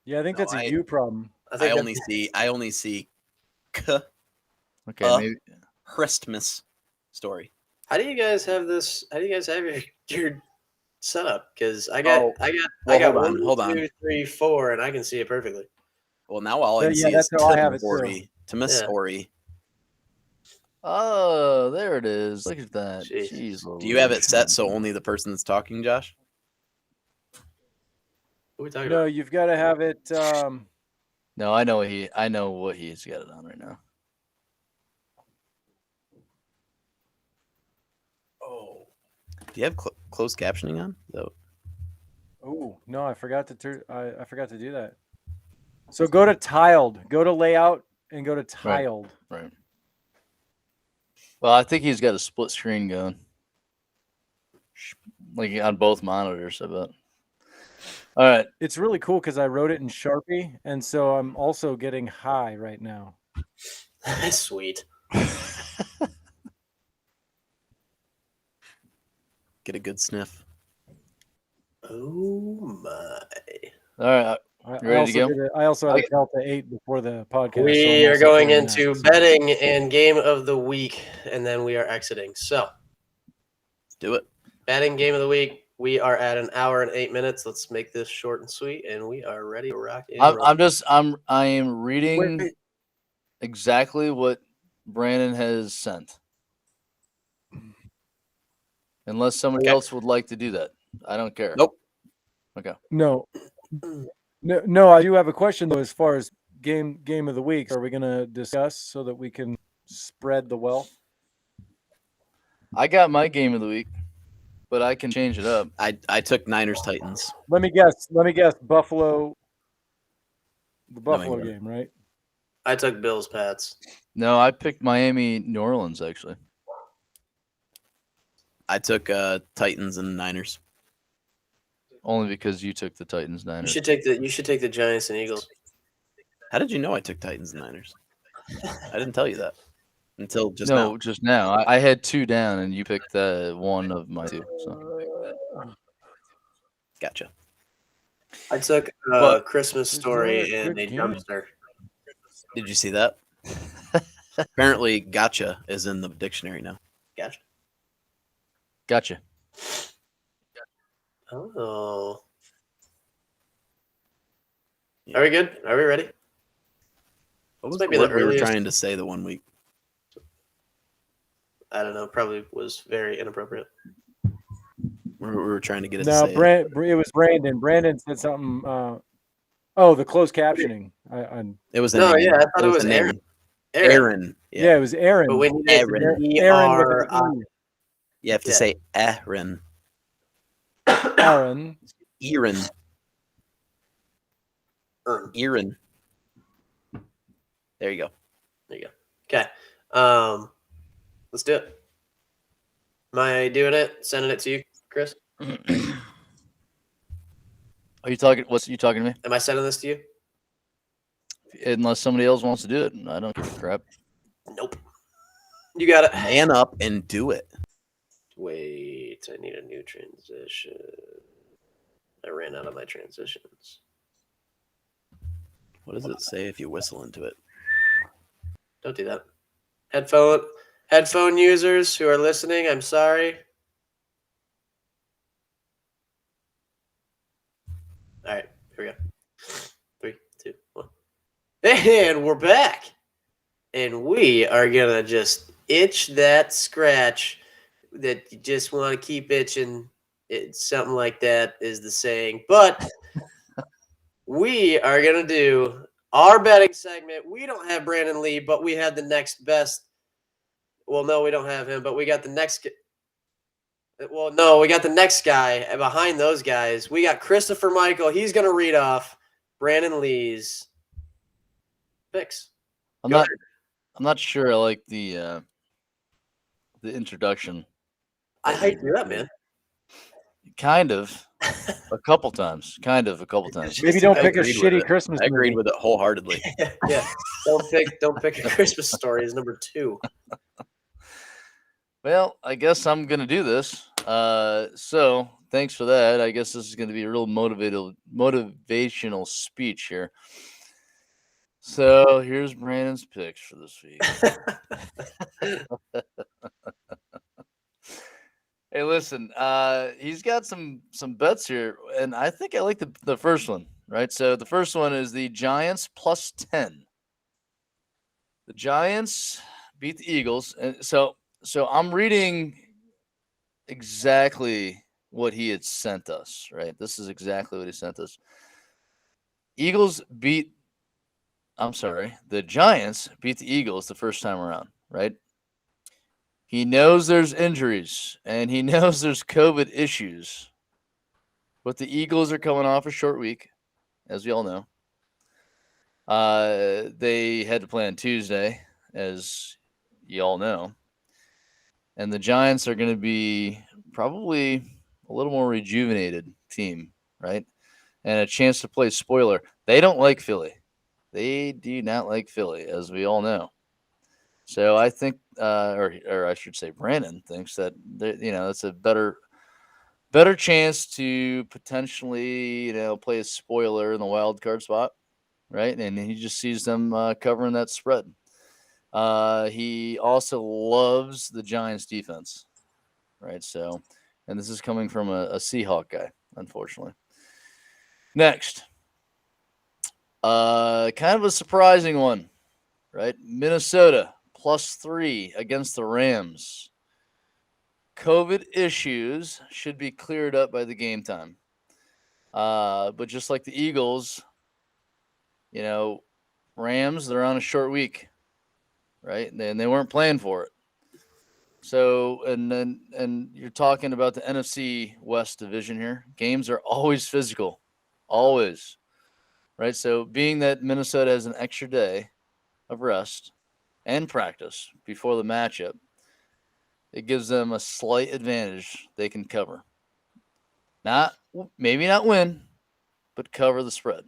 Yeah, I think No, that's a you problem. I I think only see Okay, maybe Christmas story. How do you guys have this? How do you guys have your setup? Because I Oh, got well, hold on. 1, 2, 3, 4, and I can see it perfectly. Well, now all I Yeah, can yeah, see is that's how I have it too. Ori. To Miss Yeah. Ori. Oh, there it is. Look at that. Jeez. Jeez, Do you have it Louise. set so only the person that's talking, Josh? What are we talking No, about? you've got to have it. No, I know what he's got it on right now. Oh. Do you have closed captioning on? No. Oh no, I forgot to I forgot to do that. So go to tiled. Go to layout and go to tiled. Right. Well, I think he's got a split screen going, like on both monitors. I bet. All right. It's really cool because I wrote it in Sharpie, and so I'm also getting high right now. Sweet. Get a good sniff. Oh my! All right. You ready to go? I also had a Delta 8 before the podcast. so We I'm are also going feeling into that, so- betting and game of the week, and then we are exiting. So, Do it. betting game of the week. We are at an hour and 8 minutes. Let's make this short and sweet, and we are ready to rock and roll. I am reading Wait. exactly what Brandon has sent. Unless somebody Okay. else would like to do that, I don't care. Nope. Okay. No, I do have a question though. As far as game of the week, are we going to discuss so that we can spread the wealth? I got my game of the week, but I can change it up. I took Niners Titans. Let me guess. Buffalo. The Buffalo England. game, right? I took Bills Pats. No, I picked Miami, New Orleans actually. I took Titans and Niners. Only because you took the Titans You Niners. should take the Giants and Eagles. How did you know I took Titans and Niners? I didn't tell you that until just no, now. just now. I had two down, and you picked one of my two. So. Gotcha. I took But- Christmas It's Story not a and good a game. dumpster. Did you see that? Apparently, gotcha is in the dictionary now. Gotcha. Gotcha. Oh. Are we good? Are we ready? What was This might the be the word we were earliest- trying to say the one week? I don't know. Probably was very inappropriate. We were trying to get it No, to say it. it was Brandon. Brandon said something. The closed captioning. It was No, an yeah, I thought it was an Aaron. Aaron. Yeah, it was Aaron. But we need Aaron. Aaron with an You have to Yeah. say Aaron. E. Aaron. Aaron. Ern. Aaron. There you go. There you go. Okay. Let's do it. Am I doing it? Sending it to you, Chris? Are you talking? What's you talking to me? Am I sending this to you? Unless somebody else wants to do it, I don't give a crap. Nope. You got it. Man up and do it. Wait, I need a new transition. I ran out of my transitions. What does it say if you whistle into it? Don't do that. Headphone users who are listening, I'm sorry. All right, here we go. 3, 2, 1. And we're back. And we are going to just itch that scratch that you just want to keep itching. Something like that is the saying. But we are going to do our betting segment. We don't have Brandon Lee, but we have the next best Well, no, we don't have him, but we got the next. Well, no, we got the next guy and behind those guys. We got Christopher Michael. He's going to read off Brandon Lee's picks. I'm Go not sure I like the introduction. I hyped you up, man. Kind of. A couple times. Maybe don't I pick a agreed with shitty it. Christmas I agreed movie. with it wholeheartedly. Yeah. Don't pick a Christmas Story as number 2. Well, I guess I'm gonna do this. So thanks for that. I guess this is gonna be a real motivational speech here. So here's Brandon's picks for this week. Hey, listen, he's got some bets here, and I think I like the first one, right? So the first one is the Giants plus 10. The Giants beat the Eagles, and so I'm reading exactly what he had sent us, right? This is exactly what he sent us. The Giants beat the Eagles the first time around, right? He knows there's injuries and he knows there's COVID issues. But the Eagles are coming off a short week, as we all know. They had to play on Tuesday, as you all know. And the Giants are going to be probably a little more rejuvenated team, right? And a chance to play spoiler. They don't like Philly. They do not like Philly, as we all know. So I think, or I should say, Brandon thinks that that's a better chance to potentially play a spoiler in the wild card spot, right? And he just sees them covering that spread. He also loves the Giants defense, right? So, and this is coming from a Seahawk guy, unfortunately. Next, kind of a surprising one, right? Minnesota +3 against the Rams. COVID issues should be cleared up by the game time. But just like the Eagles, Rams, they're on a short week, right? And they weren't playing for it. So, and you're talking about the NFC West division here. Games are always physical, always, right? So being that Minnesota has an extra day of rest and practice before the matchup, it gives them a slight advantage they can cover. Maybe not win, but cover the spread.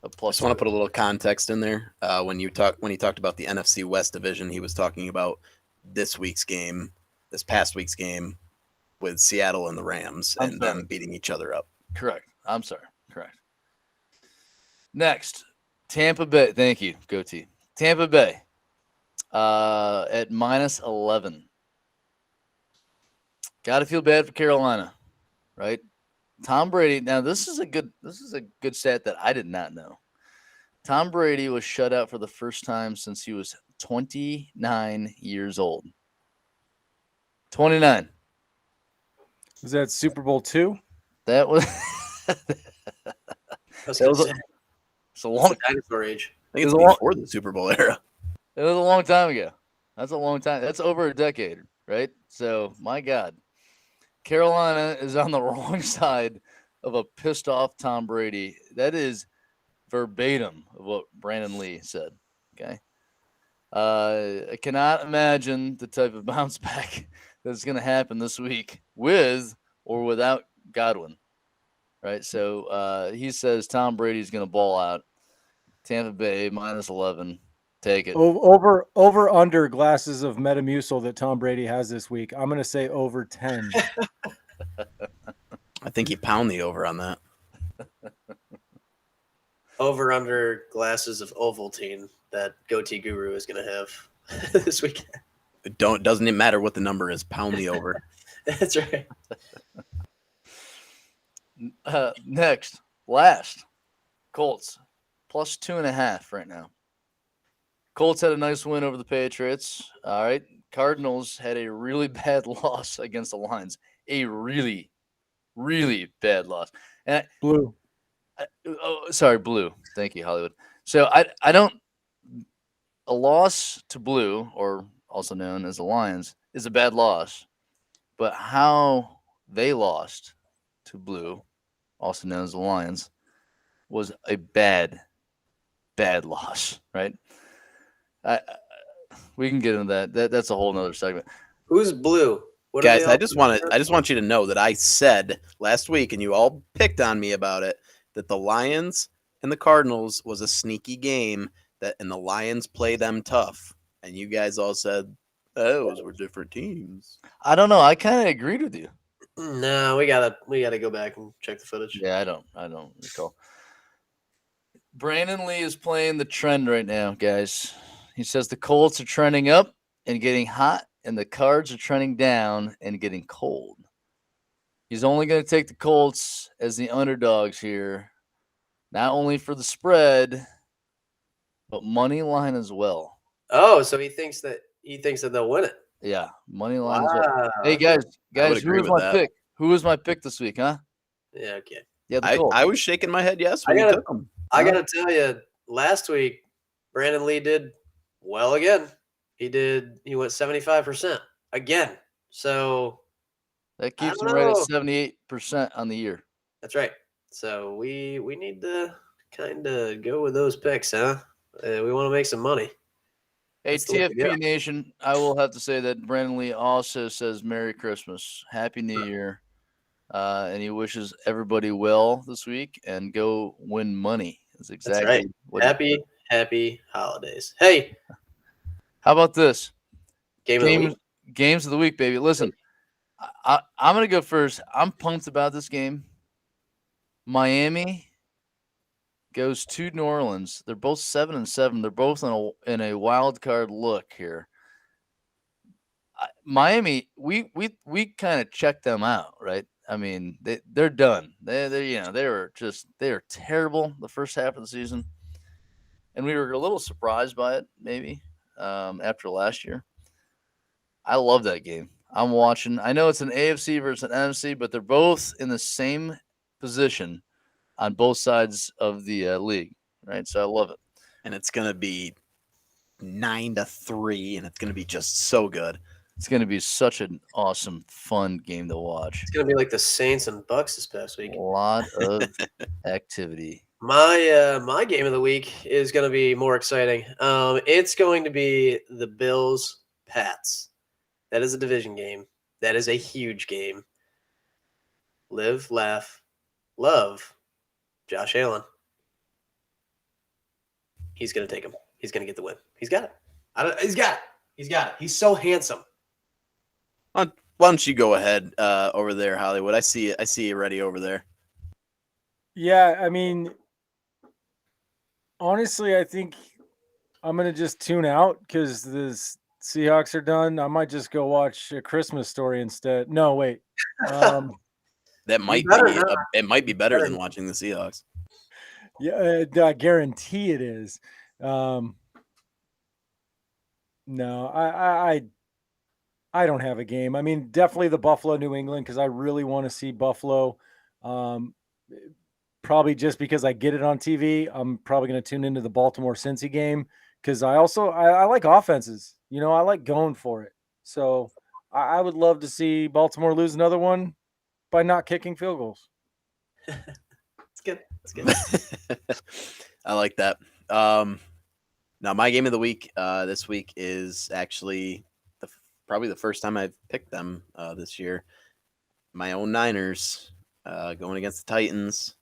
I just want to put a little context in there. When he talked about the NFC West division, he was talking about this past week's game with Seattle and the Rams and them beating each other up. Correct. I'm sorry. Correct. Next, Tampa Bay. Thank you, Goatee. Tampa Bay at -11. Got to feel bad for Carolina, right? Tom Brady. Now this is a good stat that I did not know. Tom Brady was shut out for the first time since he was 29 years old. 29. Was that Super Bowl II? That was. It's a long dinosaur age. I think it's before the Super Bowl era. It was a long time ago. That's a long time. That's over a decade, right? So, my God. Carolina is on the wrong side of a pissed off Tom Brady. That is verbatim of what Brandon Lee said. Okay. I cannot imagine the type of bounce back that's going to happen this week with or without Godwin. Right. So he says Tom Brady's going to ball out. Tampa Bay -11. Take it. Over under glasses of Metamucil that Tom Brady has this week. I'm going to say over 10. I think you pound the over on that. Over under glasses of Ovaltine that Goatee Guru is going to have this weekend. Doesn't it matter what the number is? Pound the over. That's right. Last, Colts +2.5 right now. Colts had a nice win over the Patriots. All right. Cardinals had a really bad loss against the Lions. A really, really bad loss. And Blue. Blue. Thank you, Hollywood. So a loss to Blue or also known as the Lions, is a bad loss. But how they lost to Blue, also known as the Lions, was a bad loss, right? We can get into that. That's a whole nother segment. Who's blue? What are Guys, they all- I just want you to know that I said last week, and you all picked on me about it, that the Lions and the Cardinals was a sneaky game and the Lions play them tough. And you guys all said, those were different teams. I don't know. I kind of agreed with you. No, we gotta go back and check the footage. Yeah, I don't recall. Brandon Lee is playing the trend right now, guys. He says the Colts are trending up and getting hot, and the Cards are trending down and getting cold. He's only going to take the Colts as the underdogs here, not only for the spread, but money line as well. Oh, so he thinks that they'll win it. Yeah, money line as well. Wow. Hey guys, who agree was with my that. pick? Who was my pick this week, huh? Yeah, okay. Yeah, the Colts. I was shaking my head yes I when you gotta- took them. I gotta tell you, last week Brandon Lee did well again. He went 75% again. So That keeps I him don't right at know. 78% on the year. that's right. So we need to kind of go with those picks, huh? We want to make some money. Hey, That's the way to TFP go. Nation, I will have to say that Brandon Lee also says Merry Christmas, Happy New Year, and he wishes everybody well this week and go win money. That's exactly right. what he said. Happy holidays. Hey, How about this? game of the week. Games of the week, baby. Listen, I'm going to go first. I'm pumped about this game. Miami goes to New Orleans. They're both 7-7. They're both in a wild card look here. Miami, we kind of checked them out, right? I mean, they're done. They are terrible the first half of the season, and we were a little surprised by it maybe after last year. I love that game. I'm watching. I know it's an AFC versus an NFC, but they're both in the same position on both sides of the league, right? So I love it. And it's going to be 9-3, and it's going to be just so good. It's going to be such an awesome, fun game to watch. It's gonna be like the Saints and Bucks this past week. A lot of activity. My game of the week is going to be more exciting. It's going to be the Bills Pats. That is a division game. That is a huge game. Live, laugh, love. Josh Allen. He's going to take him. He's going to get the win. He's got it. He's got it. He's so handsome. Why don't you go ahead over there, Hollywood? I see you ready over there. Yeah, I mean, honestly, I think I'm going to just tune out because the Seahawks are done. I might just go watch A Christmas Story instead. No, wait. That might better be not. it might be better than watching the Seahawks. Yeah, I guarantee it is. No, I don't have a game. I mean, definitely the Buffalo New England because I really want to see Buffalo. Probably just because I get it on TV. I'm probably going to tune into the Baltimore Cincy game because I like offenses. You know, I like going for it. So I would love to see Baltimore lose another one by not kicking field goals. It's good. It's good. I like that. Now my game of the week this week is actually probably the first time I've picked them this year. My own Niners going against the Titans.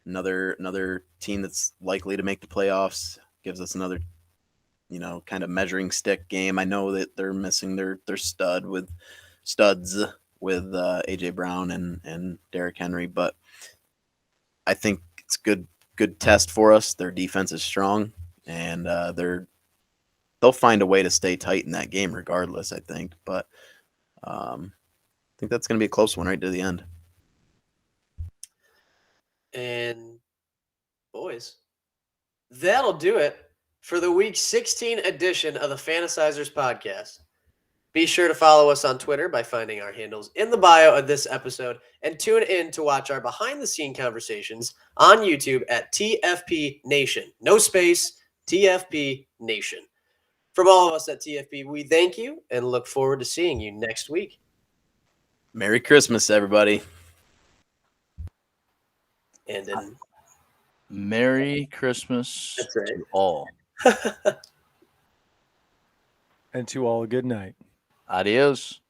Another team that's likely to make the playoffs. Gives us another, kind of measuring stick game. I know that they're missing their studs with AJ Brown and Derrick Henry, but I think it's good test for us. Their defense is strong, and they'll find a way to stay tight in that game regardless, I think. But I think that's going to be a close one right to the end. And boys, that'll do it for the week 16 edition of the Fantasizers podcast. Be sure to follow us on Twitter by finding our handles in the bio of this episode and tune in to watch our behind the scene conversations on YouTube at TFP Nation. No space, TFP Nation. From all of us at TFP, we thank you and look forward to seeing you next week. Merry Christmas, everybody. And then Merry Christmas That's right. to all. And to all, a good night. Adios.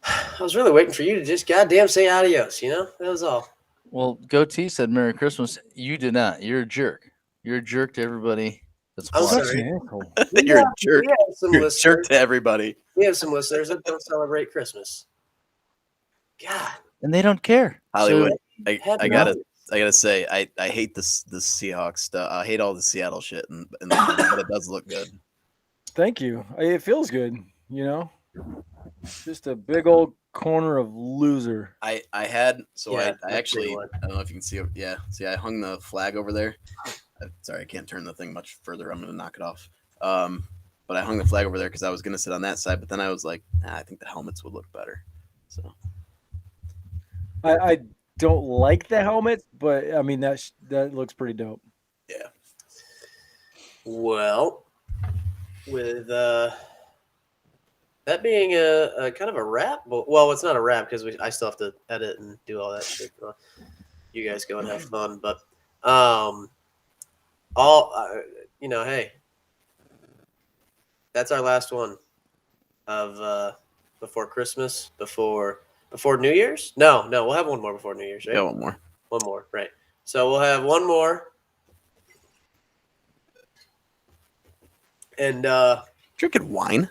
I was really waiting for you to just goddamn say adios, That was all. Well, Goatee said Merry Christmas. You did not. You're a jerk. You're a jerk to everybody that's I'm watching. Such sorry. an asshole. You're a jerk. We have some You're a listeners. jerk to everybody. We have some listeners that don't celebrate Christmas. God. And they don't care. Hollywood. So, I gotta say, I hate the Seahawks stuff. I hate all the Seattle shit, but it does look good. Thank you. It feels good, Just a big old corner of loser. I had Yeah, I that's actually pretty one. I don't know if you can see it. Yeah, see, I hung the flag over there. Sorry, I can't turn the thing much further. I'm gonna knock it off. But I hung the flag over there because I was gonna sit on that side. But then I was like, I think the helmets would look better. So I don't like the helmet, but I mean that looks pretty dope. yeah. Well, with that being a kind of a wrap, well, it's not a wrap because I still have to edit and do all that shit. You guys go and have fun, but hey, that's our last one of before Christmas, before New Year's. No, we'll have one more before New Year's, right? Yeah, one more. One more, right? So we'll have one more, and Drinking wine.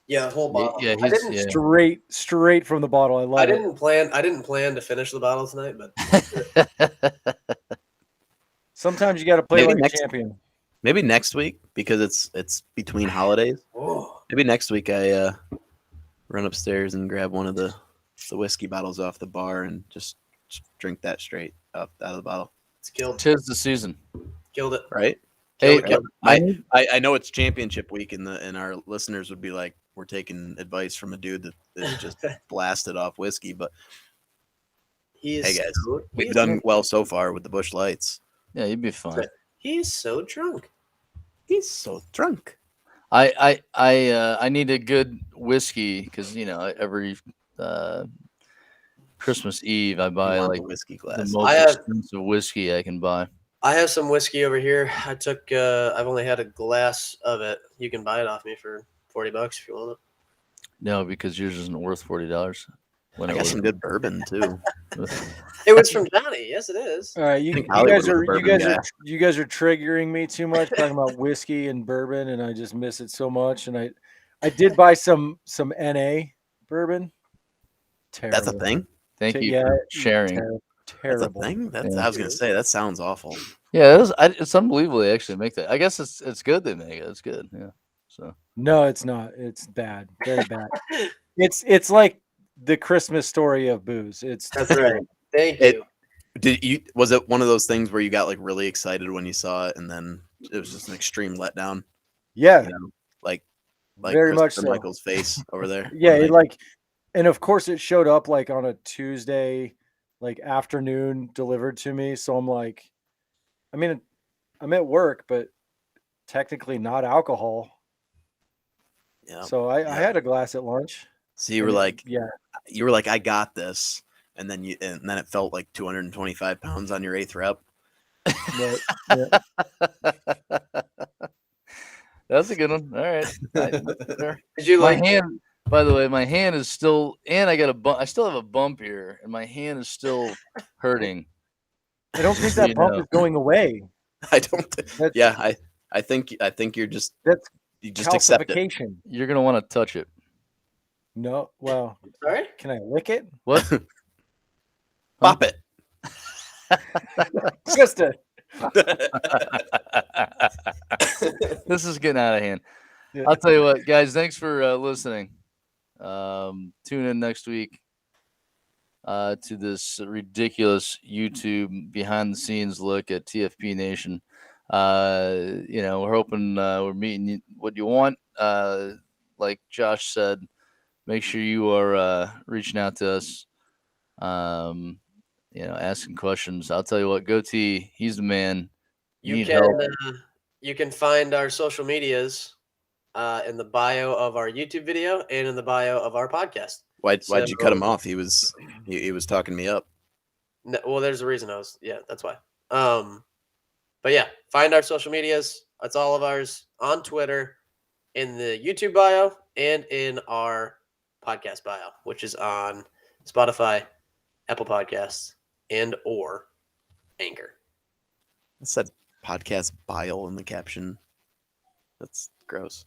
yeah, the whole bottle. yeah, I didn't. yeah. Straight from the bottle. I love I it. didn't plan to finish the bottle tonight, but Sometimes you got to play Maybe like next- a champion. Maybe next week because it's between holidays. oh, Maybe next week I run upstairs and grab one of the whiskey bottles off the bar and just drink that straight up out of the bottle. it's killed. Tis the season. Killed it. Right? Killed Hey, it. I know it's championship week and our listeners would be like, we're taking advice from a dude that just blasted off whiskey, but He is hey guys, so, he we've is done well so far with the Busch Lights. Yeah, you'd be fine. He is so drunk. He's so drunk. I need a good whiskey because every Christmas Eve I buy Want like the whiskey the glass. most I have- expensive whiskey I can buy. I have some whiskey over here. I took. I've only had a glass of it. You can buy it off me for $40 if you want it. No, because yours isn't worth $40. When I it got was some good bourbon too. It was from Johnny. Yes, it is. All right, you think guys Hollywood was a are bourbon guy. you guys are triggering me too much talking about whiskey and bourbon, and I just miss it so much. And I did buy some NA bourbon. Terrible. That's a thing. Thank you Yeah, for sharing. Terrible. That's a thing. That's Yeah. I was gonna say that sounds awful. Yeah, it's unbelievable they actually make that. I guess it's good they make it. It's good. Yeah. So No, it's not. It's bad. Very bad. It's like the Christmas story of booze. It's That's right. Thank It- you. Was it one of those things where you got like really excited when you saw it and then it was just an extreme letdown? yeah, You know, like very much Christopher so. Michael's face over there. Yeah, when it like, and of course it showed up like on a Tuesday, like afternoon delivered to me. So I'm like, I mean, I'm at work, but technically not alcohol. yeah. So I Yeah. had a glass at lunch. So you were and like, yeah, I got this, and then it felt like 225 pounds on your eighth rep. but, yeah. that's a good one. All right. Fair. Did you My like? hand, by the way, my hand is still, and I got a bump. I still have a bump here, and my hand is still hurting. I don't think So that you bump know. is going away. I don't. That's Yeah, I think you're just that's you just accept it. calcification. You're gonna want to touch it. No, well, Sorry. can I lick it? What? Pop it. Just a This is getting out of hand. Yeah. I'll tell you what, guys. Thanks for listening. Tune in next week to this ridiculous YouTube behind the scenes look at TFP Nation. We're hoping we're meeting what you want. Like Josh said, make sure you are reaching out to us. asking questions. I'll tell you what, Goatee, he's the man. You need can help. you can find our social medias in the bio of our YouTube video and in the bio of our podcast. Why'd So- you cut him off? He was talking me up. No, well, there's a reason that's why. But yeah, find our social medias. It's all of ours on Twitter, in the YouTube bio, and in our podcast bio, which is on Spotify, Apple Podcasts, and or Anchor. I said podcast bile in the caption. That's gross.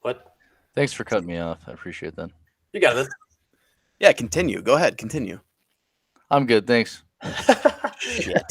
What? Thanks for cutting me off. I appreciate that. You got it. Yeah, continue. Go ahead. Continue. I'm good. Thanks. Man. Shit.